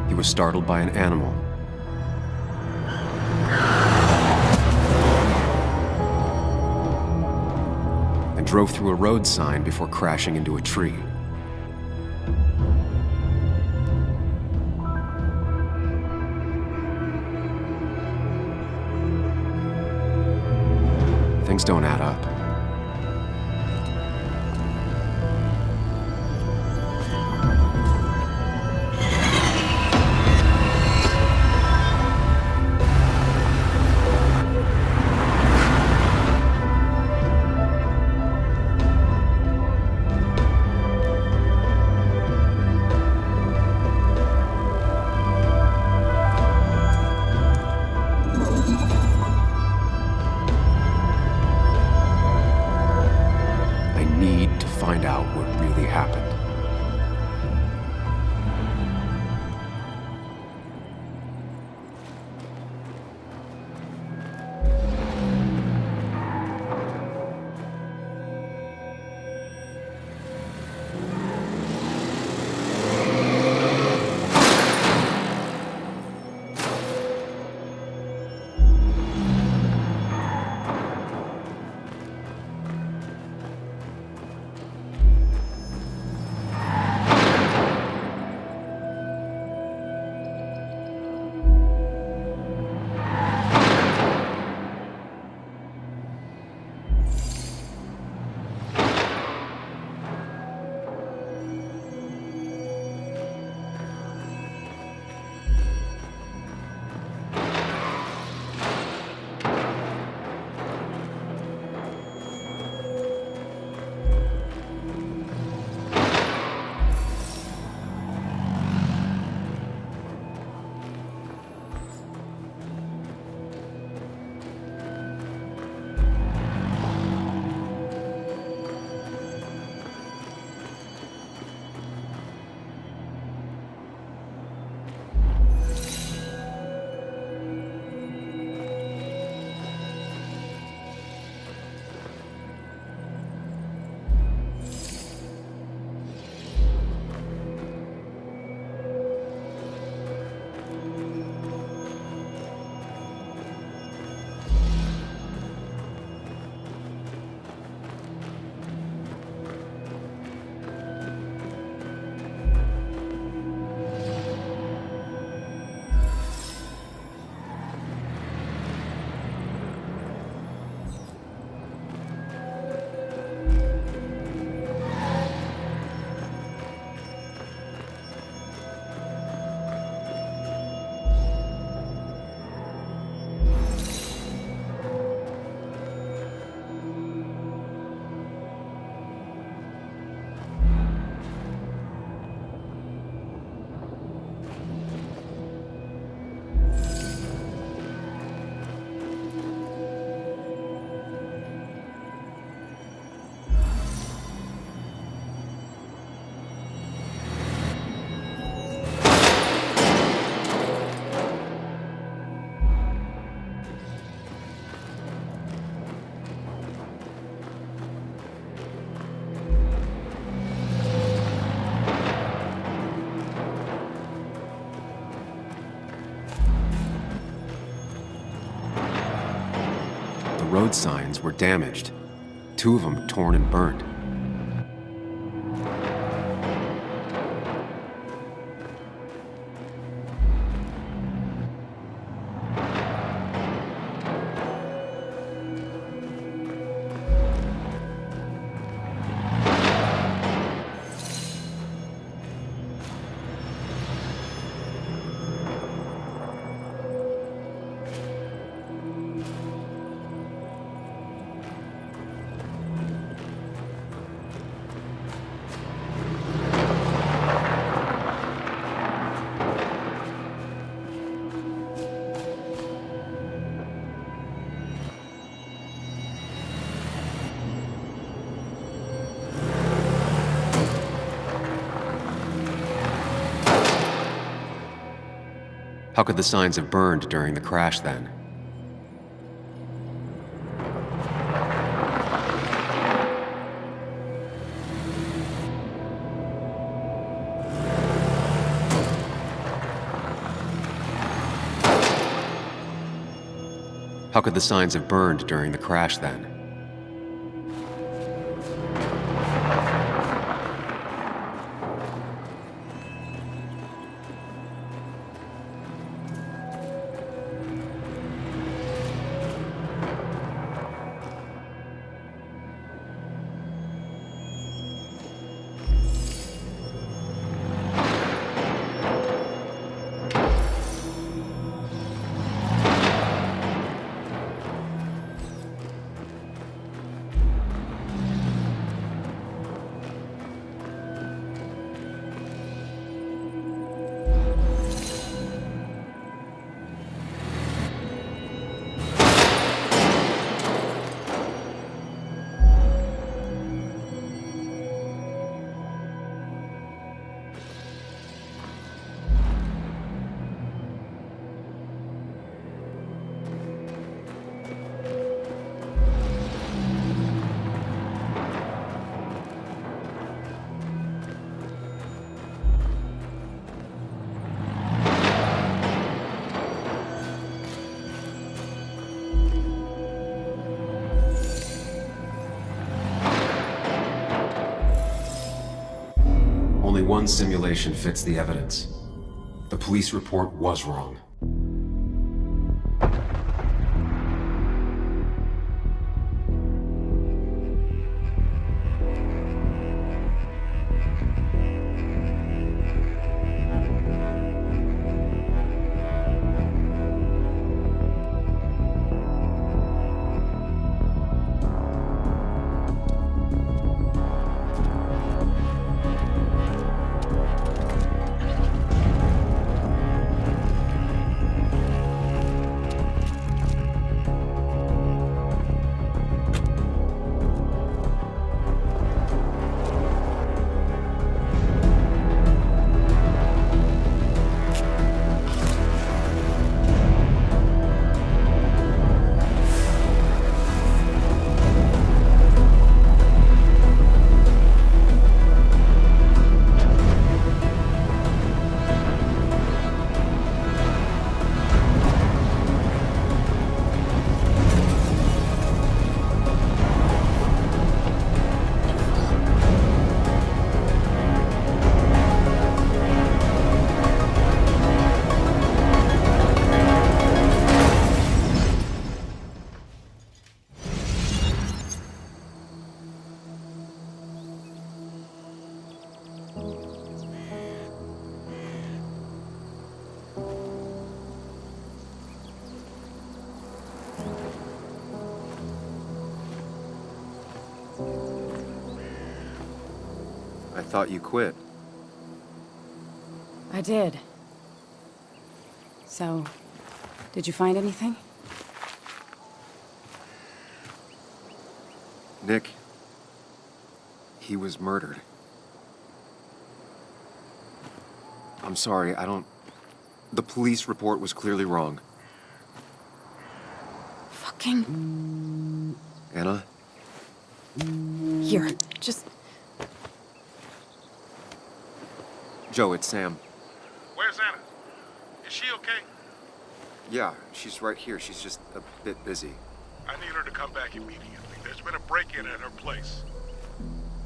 He was startled by an animal. And drove through a road sign before crashing into a tree. Things don't add up. Find out what really happened. road signs were damaged. 2 of them torn and burned. How could the signs have burned during the crash then? How could the signs have burned during the crash then? Only one simulation fits the evidence. The police report was wrong. I thought you quit. I did. So, did you find anything? Nick, he was murdered. I'm sorry, the police report was clearly wrong. Fucking... Anna? Here, just... Joe, it's Sam. Where's Anna? Is she okay? Yeah, she's right here. She's just a bit busy. I need her to come back immediately. There's been a break-in at her place.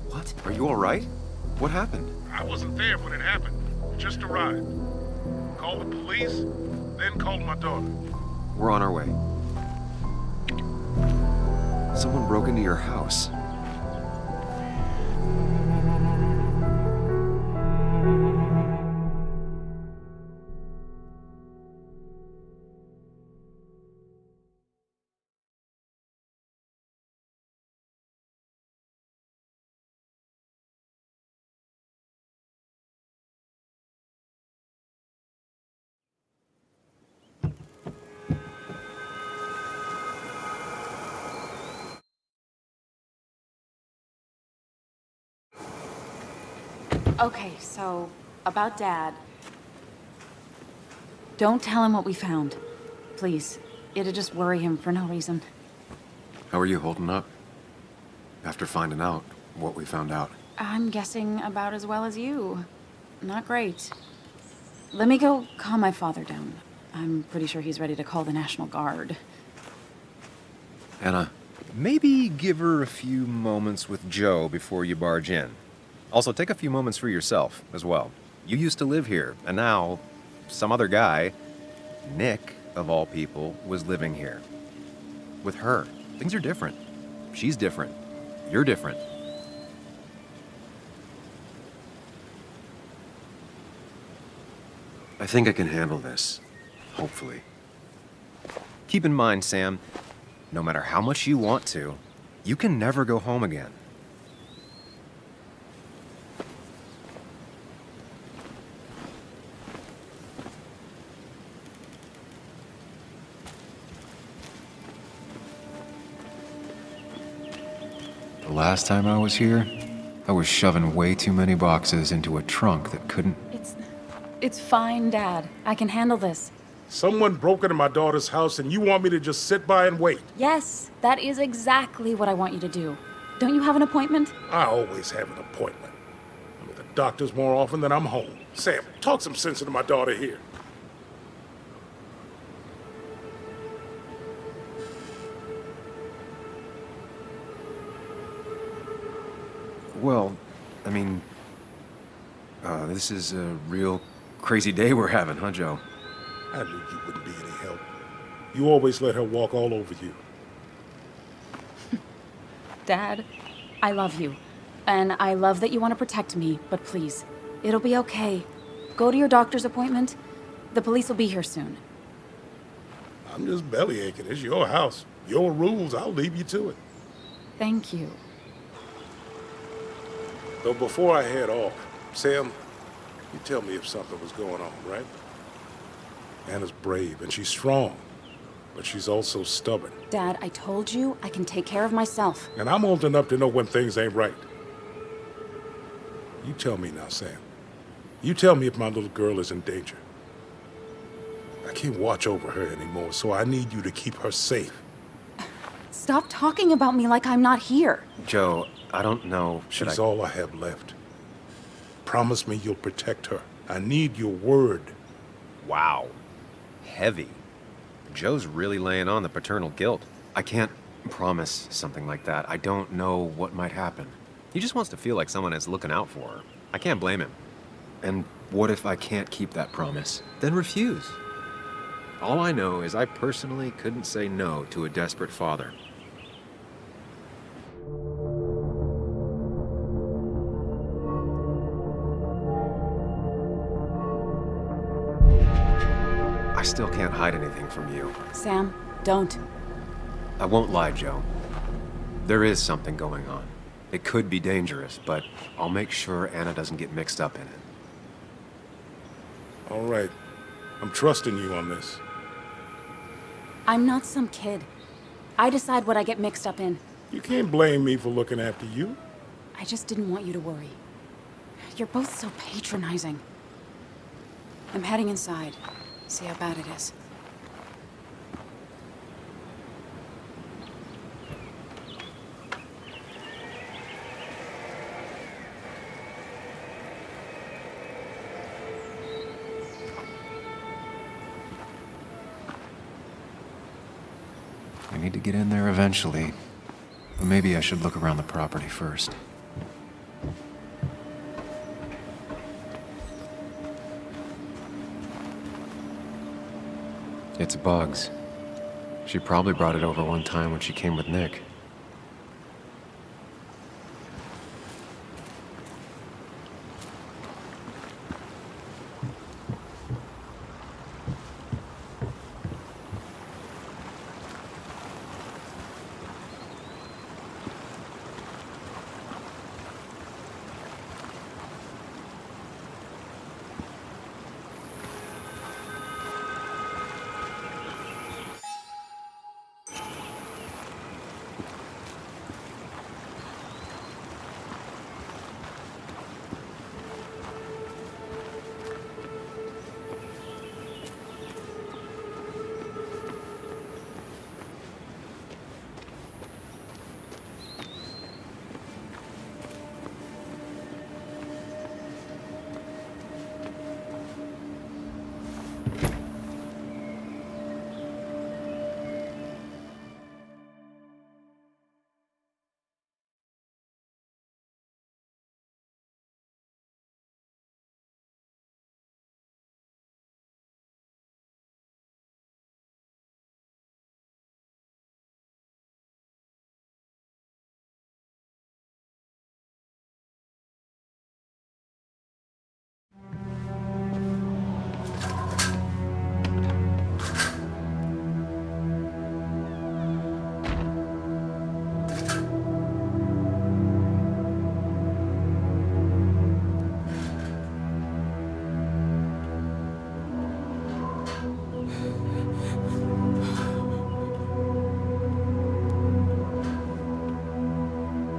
What? Are you all right? What happened? I wasn't there when it happened. Just arrived. Called the police, then called my daughter. We're on our way. Someone broke into your house. Okay, so about Dad. Don't tell him what we found. Please. It'd just worry him for no reason. How are you holding up? After finding out what we found out. I'm guessing about as well as you. Not great. Let me go calm my father down. I'm pretty sure he's ready to call the National Guard. Anna, maybe give her a few moments with Joe before you barge in. Also, take a few moments for yourself as well. You used to live here, and now some other guy, Nick, of all people, was living here. With her. Things are different. She's different. You're different. I think I can handle this. Hopefully. Keep in mind, Sam, no matter how much you want to, you can never go home again. The last time I was here, I was shoving way too many boxes into a trunk that couldn't... It's fine, Dad. I can handle this. Someone broke into my daughter's house and you want me to just sit by and wait? Yes, that is exactly what I want you to do. Don't you have an appointment? I always have an appointment. I'm at the doctor's more often than I'm home. Sam, talk some sense into my daughter here. Well, I mean... this is a real crazy day we're having, huh, Joe? I knew you wouldn't be any help. You always let her walk all over you. Dad, I love you. And I love that you want to protect me, but please, it'll be okay. Go to your doctor's appointment. The police will be here soon. I'm just belly aching. It's your house. Your rules. I'll leave you to it. Thank you. Though before I head off, Sam, you tell me if something was going on, right? Anna's brave and she's strong, but she's also stubborn. Dad, I told you I can take care of myself. And I'm old enough to know when things ain't right. You tell me now, Sam. You tell me if my little girl is in danger. I can't watch over her anymore, so I need you to keep her safe. Stop talking about me like I'm not here. Joe, I don't know. She's all I have left. Promise me you'll protect her. I need your word. Wow. Heavy. Joe's really laying on the paternal guilt. I can't promise something like that. I don't know what might happen. He just wants to feel like someone is looking out for her. I can't blame him. And what if I can't keep that promise? Then refuse. All I know is I personally couldn't say no to a desperate father. I still can't hide anything from you. Sam, don't. I won't lie, Joe. There is something going on. It could be dangerous, but I'll make sure Anna doesn't get mixed up in it. All right. I'm trusting you on this. I'm not some kid. I decide what I get mixed up in. You can't blame me for looking after you. I just didn't want you to worry. You're both so patronizing. I'm heading inside. See how bad it is. We need need to get in there eventually. But maybe I should look around the property first. It's Bugs. She probably brought it over one time when she came with Nick.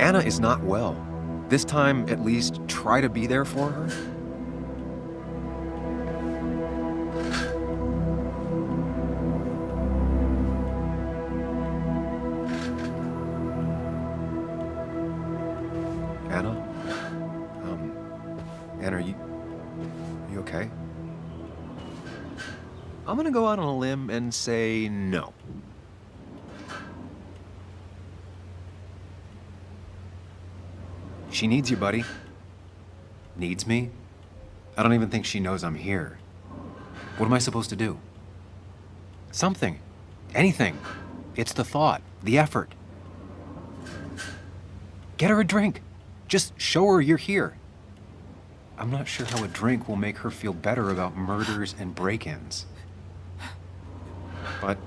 Anna is not well. This time, at least, try to be there for her. Anna? Anna, are you okay? I'm gonna go out on a limb and say no. She needs you, buddy. Needs me? I don't even think she knows I'm here. What am I supposed to do? Something. Anything. It's the thought, the effort. Get her a drink. Just show her you're here. I'm not sure how a drink will make her feel better about murders and break-ins. But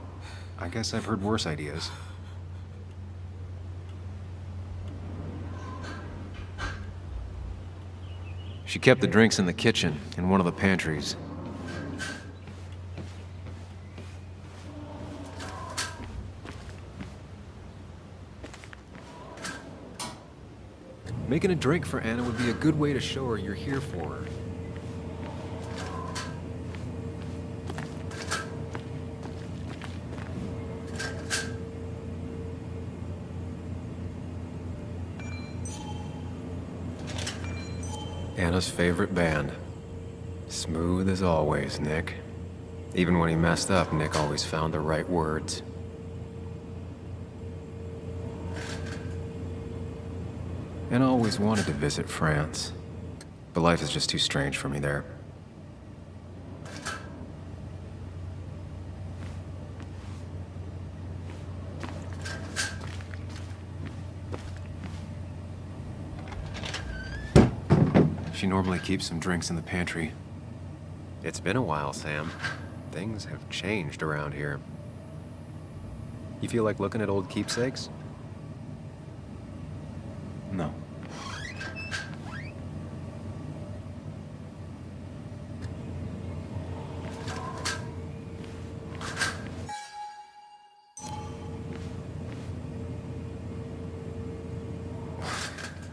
I guess I've heard worse ideas. She kept the drinks in the kitchen, in one of the pantries. Making a drink for Anna would be a good way to show her you're here for her. Anna's favorite band. Smooth as always, Nick. Even when he messed up, Nick always found the right words. And I always wanted to visit France, but life is just too strange for me there. She normally keeps some drinks in the pantry. It's been a while, Sam. Things have changed around here. You feel like looking at old keepsakes? No.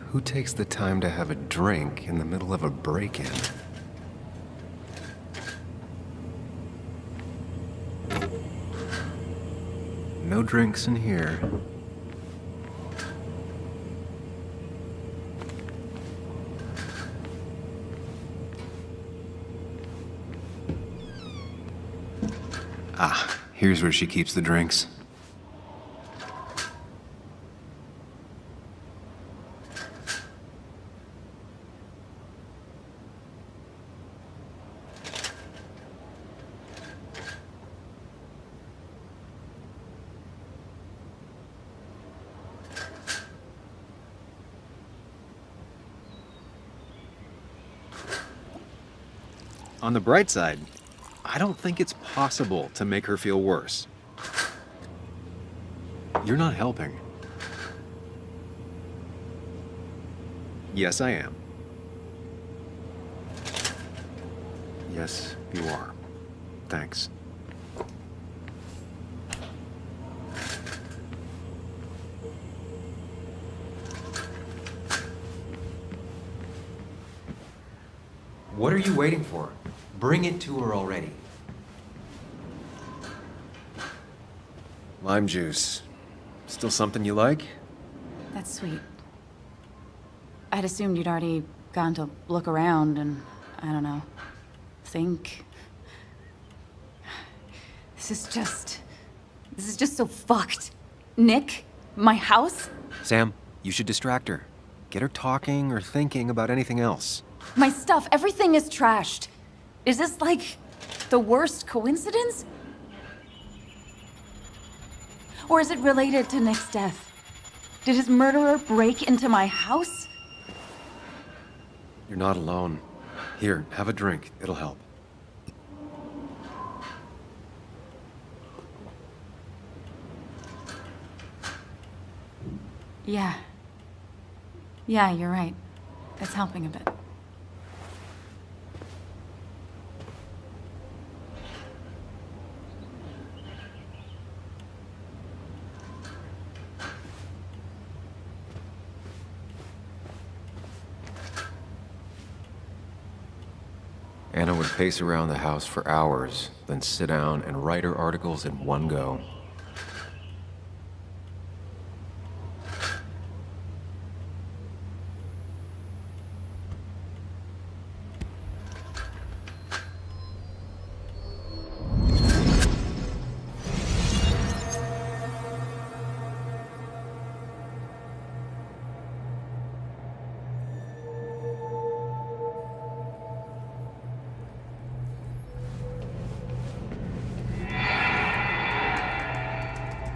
Who takes the time to have a drink in the middle of a break-in? No drinks in here. Ah, here's where she keeps the drinks. On the bright side, I don't think it's possible to make her feel worse. You're not helping. Yes, I am. Yes, you are. Thanks. What are you waiting for? Bring it to her already. Lime juice. Still something you like? That's sweet. I'd assumed you'd already gone to look around and, I don't know, think. This is just so fucked. Nick? My house? Sam, you should distract her. Get her talking or thinking about anything else. My stuff, everything is trashed. Is this like the worst coincidence? Or is it related to Nick's death? Did his murderer break into my house? You're not alone. Here, have a drink. It'll help. Yeah. Yeah, you're right. It's helping a bit. Anna would pace around the house for hours, then sit down and write her articles in one go.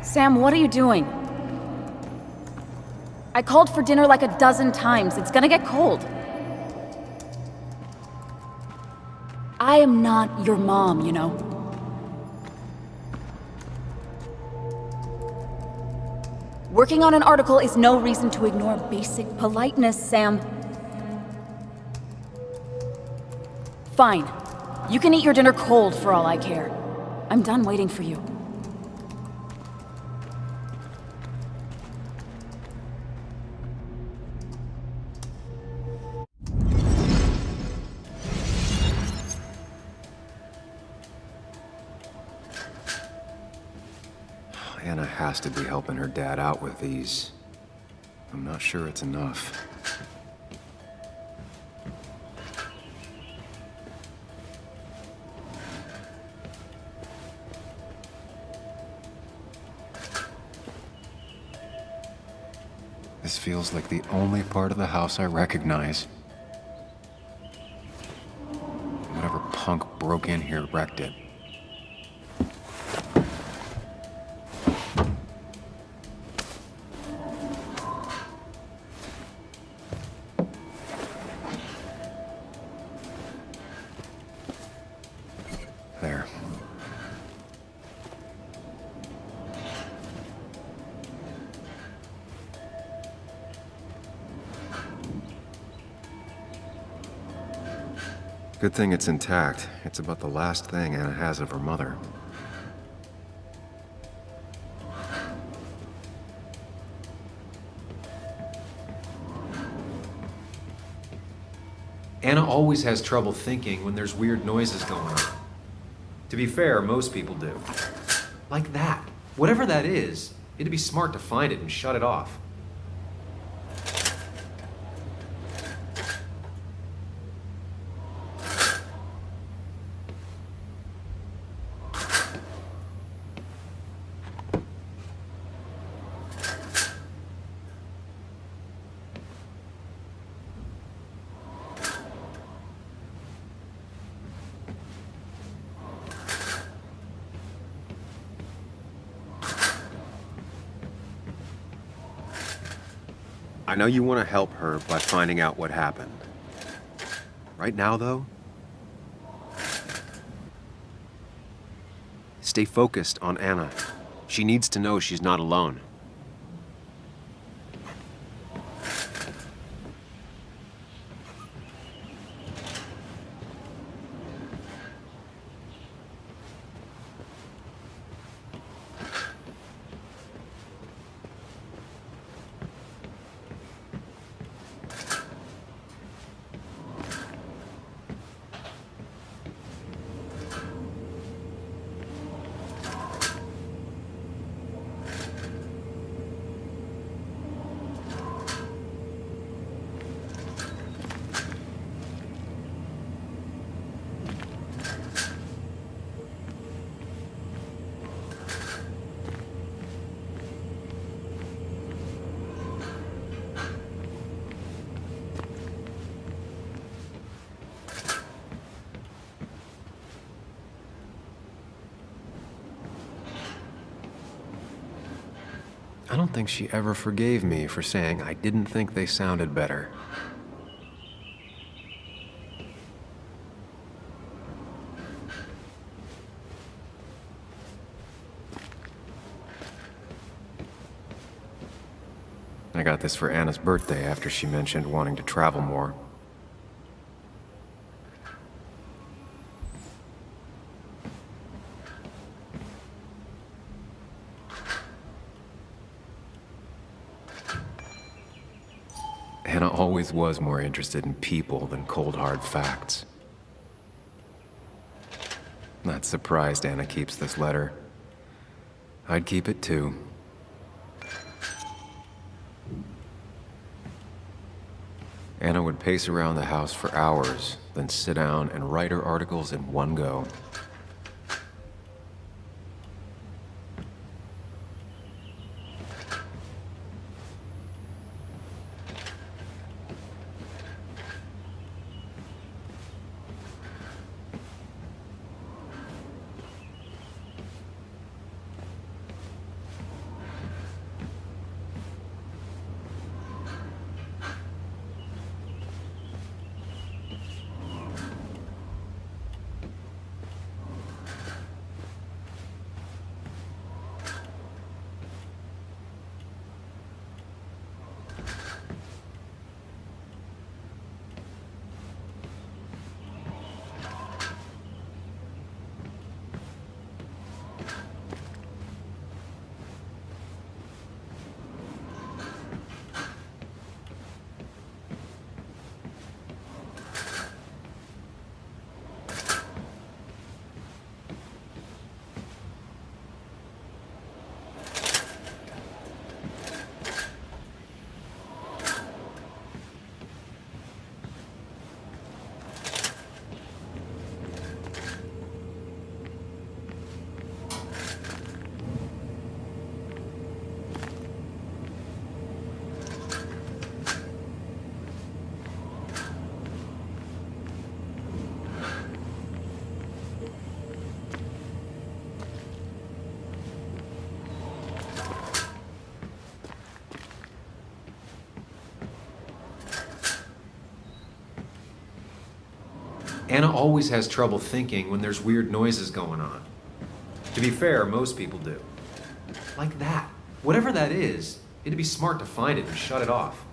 Sam, what are you doing? I called for dinner like a dozen times. It's gonna get cold. I am not your mom, you know. Working on an article is no reason to ignore basic politeness, Sam. Fine. You can eat your dinner cold for all I care. I'm done waiting for you. Anna has to be helping her dad out with these. I'm not sure it's enough. This feels like the only part of the house I recognize. Whatever punk broke in here wrecked it. There. Good thing it's intact. It's about the last thing Anna has of her mother. Anna always has trouble thinking when there's weird noises going on. To be fair, most people do. Like that. Whatever that is, it'd be smart to find it and shut it off. I know you want to help her by finding out what happened. Right now, though, Stay focused on Anna. She needs to know she's not alone. I don't think she ever forgave me for saying I didn't think they sounded better. I got this for Anna's birthday after she mentioned wanting to travel more. Anna always was more interested in people than cold hard facts. Not surprised Anna keeps this letter. I'd keep it too. Anna would pace around the house for hours, then sit down and write her articles in one go. Anna always has trouble thinking when there's weird noises going on. To be fair, most people do. Like that. Whatever that is, it'd be smart to find it and shut it off.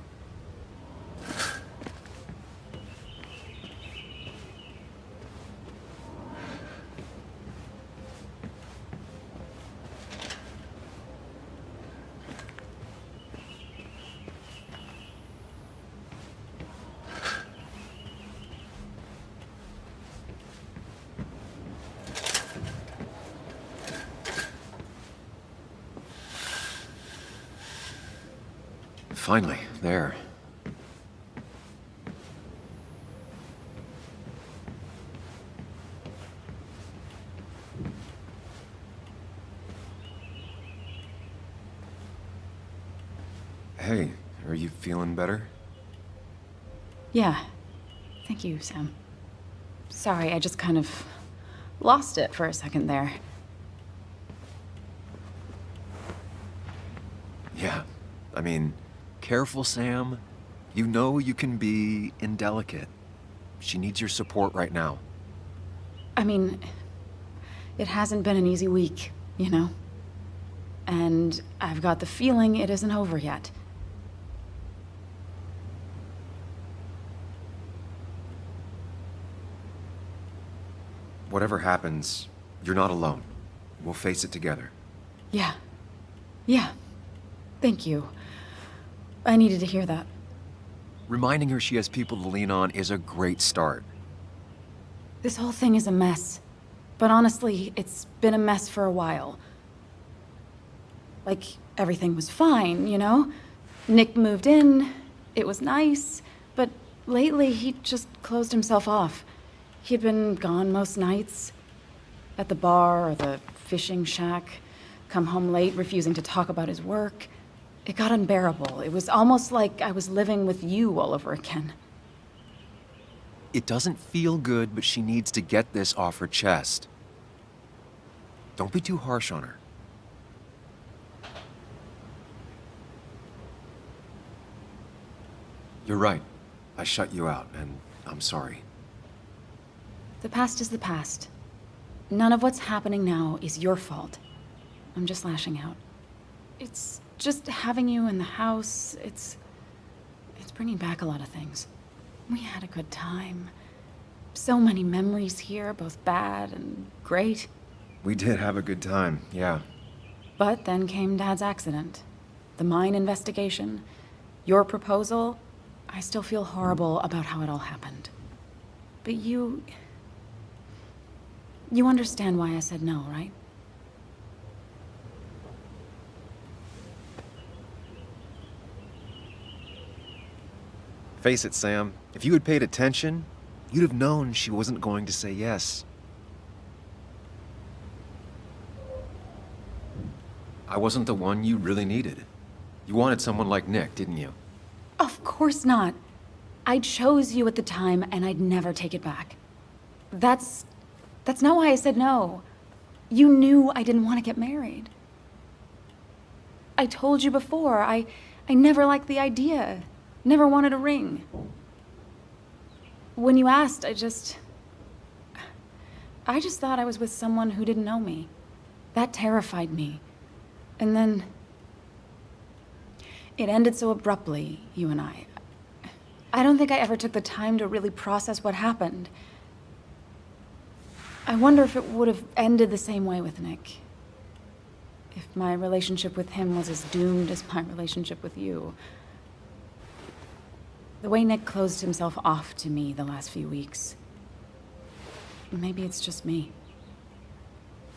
Finally, there. Hey, are you feeling better? Yeah. Thank you, Sam. Sorry, I just kind of lost it for a second there. Yeah, I mean, careful, Sam. You know you can be indelicate. She needs your support right now. I mean, It hasn't been an easy week, you know? And I've got the feeling it isn't over yet. Whatever happens, you're not alone. We'll face it together. Yeah. Yeah. Thank you. I needed to hear that. Reminding her she has people to lean on is a great start. This whole thing is a mess. But honestly, it's been a mess for a while. Like, everything was fine, you know? Nick moved in, it was nice, but lately he just closed himself off. He'd been gone most nights. At the bar or the fishing shack. Come home late, refusing to talk about his work. It got unbearable. It was almost like I was living with you all over again. It doesn't feel good, but she needs to get this off her chest. Don't be too harsh on her. You're right. I shut you out, and I'm sorry. The past is the past. None of what's happening now is your fault. I'm just lashing out. It's just having you in the house, it's bringing back a lot of things. We had a good time. So many memories here, both bad and great. We did have a good time, yeah. But then came Dad's accident. The mine investigation. Your proposal. I still feel horrible about how it all happened. But you understand why I said no, right? Face it, Sam. If you had paid attention, you'd have known she wasn't going to say yes. I wasn't the one you really needed. You wanted someone like Nick, didn't you? Of course not. I chose you at the time, and I'd never take it back. That's not why I said no. You knew I didn't want to get married. I told you before, I never liked the idea. Never wanted a ring. When you asked, I just thought I was with someone who didn't know me. That terrified me. And then it ended so abruptly, you and I. I don't think I ever took the time to really process what happened. I wonder if it would have ended the same way with Nick. If my relationship with him was as doomed as my relationship with you. The way Nick closed himself off to me the last few weeks. Maybe it's just me.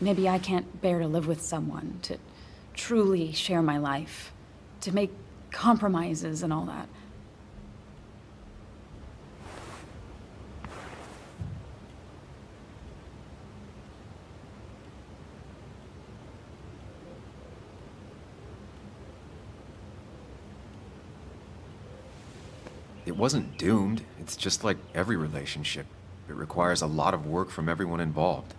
Maybe I can't bear to live with someone, to truly share my life, to make compromises and all that. It wasn't doomed. It's just like every relationship. It requires a lot of work from everyone involved.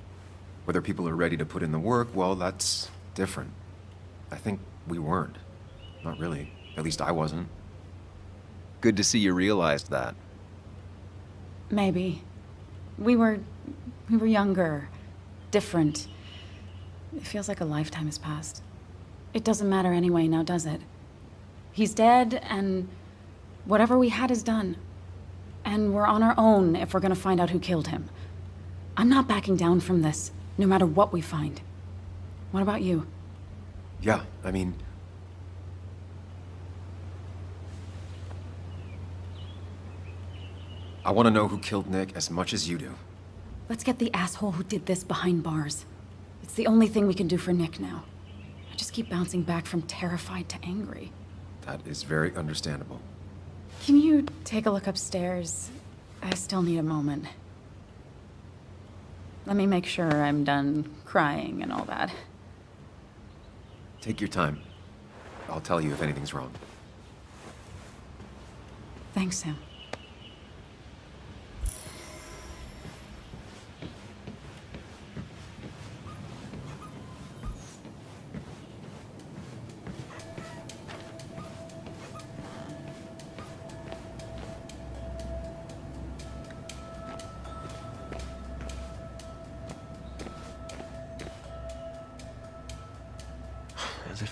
Whether people are ready to put in the work, well, that's different. I think we weren't. Not really. At least I wasn't. Good to see you realized that. Maybe. We were younger, different. It feels like a lifetime has passed. It doesn't matter anyway now, does it? He's dead, and whatever we had is done. And we're on our own if we're gonna find out who killed him. I'm not backing down from this, no matter what we find. What about you? Yeah, I mean... I want to know who killed Nick as much as you do. Let's get the asshole who did this behind bars. It's the only thing we can do for Nick now. I just keep bouncing back from terrified to angry. That is very understandable. Can you take a look upstairs? I still need a moment. Let me make sure I'm done crying and all that. Take your time. I'll tell you if anything's wrong. Thanks, Sam.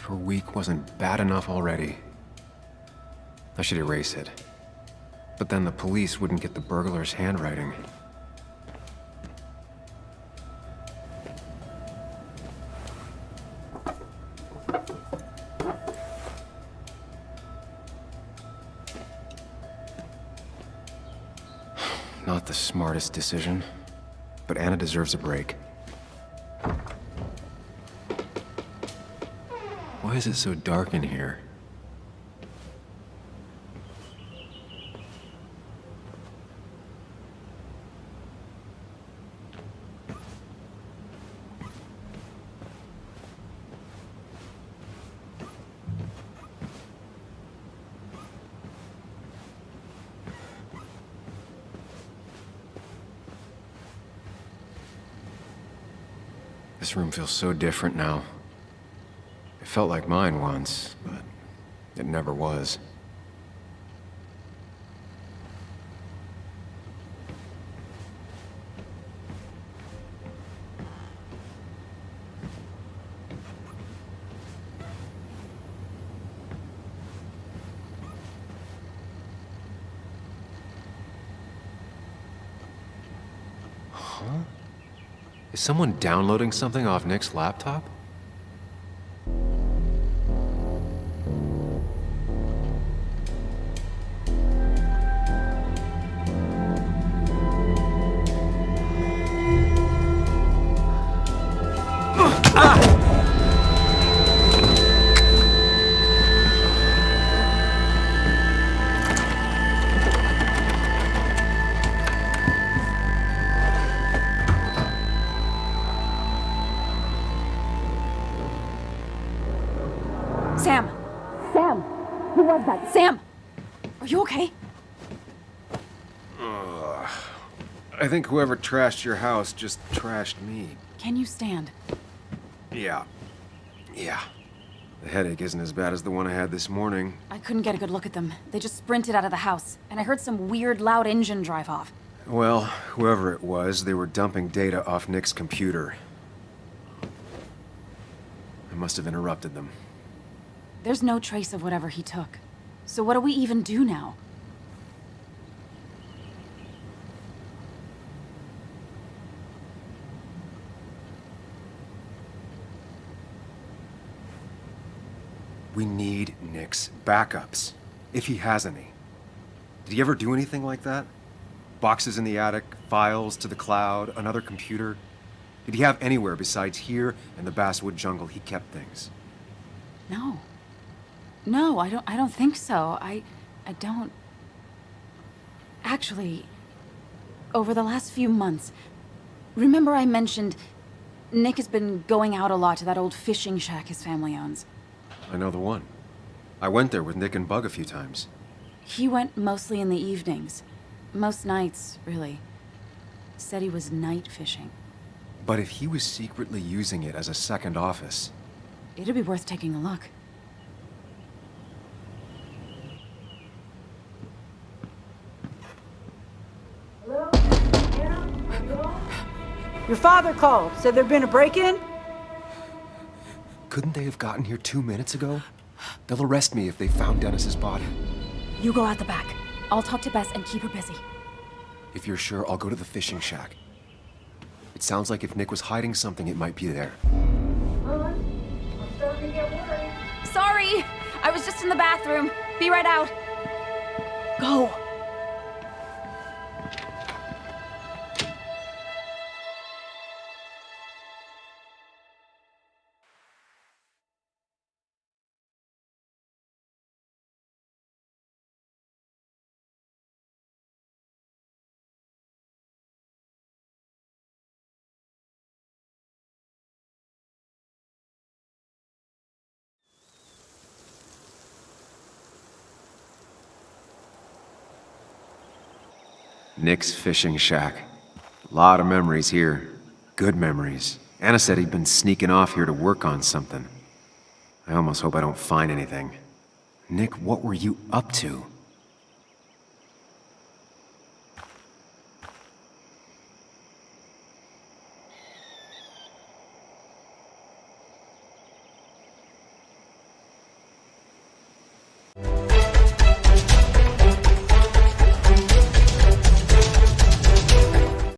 for a week wasn't bad enough already. I should erase it. But then the police wouldn't get the burglar's handwriting. Not the smartest decision, but Anna deserves a break. Why is it so dark in here? This room feels so different now. It felt like mine once, but it never was. Huh? Is someone downloading something off Nick's laptop? Sam! Sam! Who was that? Sam! Are you okay? I think whoever trashed your house just trashed me. Can you stand? Yeah. The headache isn't as bad as the one I had this morning. I couldn't get a good look at them. They just sprinted out of the house, and I heard some weird, loud engine drive off. Well, whoever it was, they were dumping data off Nick's computer. I must have interrupted them. There's no trace of whatever he took. So what do we even do now? We need Nick's backups, if he has any. Did he ever do anything like that? Boxes in the attic, files to the cloud, another computer? Did he have anywhere besides here and the basswood jungle he kept things? No. No, I don't think so. I don't... Actually, over the last few months, remember I mentioned Nick has been going out a lot to that old fishing shack his family owns. I know the one. I went there with Nick and Bug a few times. He went mostly in the evenings. Most nights, really. Said he was night fishing. But if he was secretly using it as a second office... It'd be worth taking a look. Hello? Your father called. Said there'd been a break-in? Couldn't they have gotten here 2 minutes ago? They'll arrest me if they found Dennis's body. You go out the back. I'll talk to Bess and keep her busy. If you're sure, I'll go to the fishing shack. It sounds like if Nick was hiding something, it might be there. I'm starting to get worried. Sorry! I was just in the bathroom. Be right out. Go. Nick's fishing shack. A lot of memories here. Good memories. Anna said he'd been sneaking off here to work on something. I almost hope I don't find anything. Nick, what were you up to?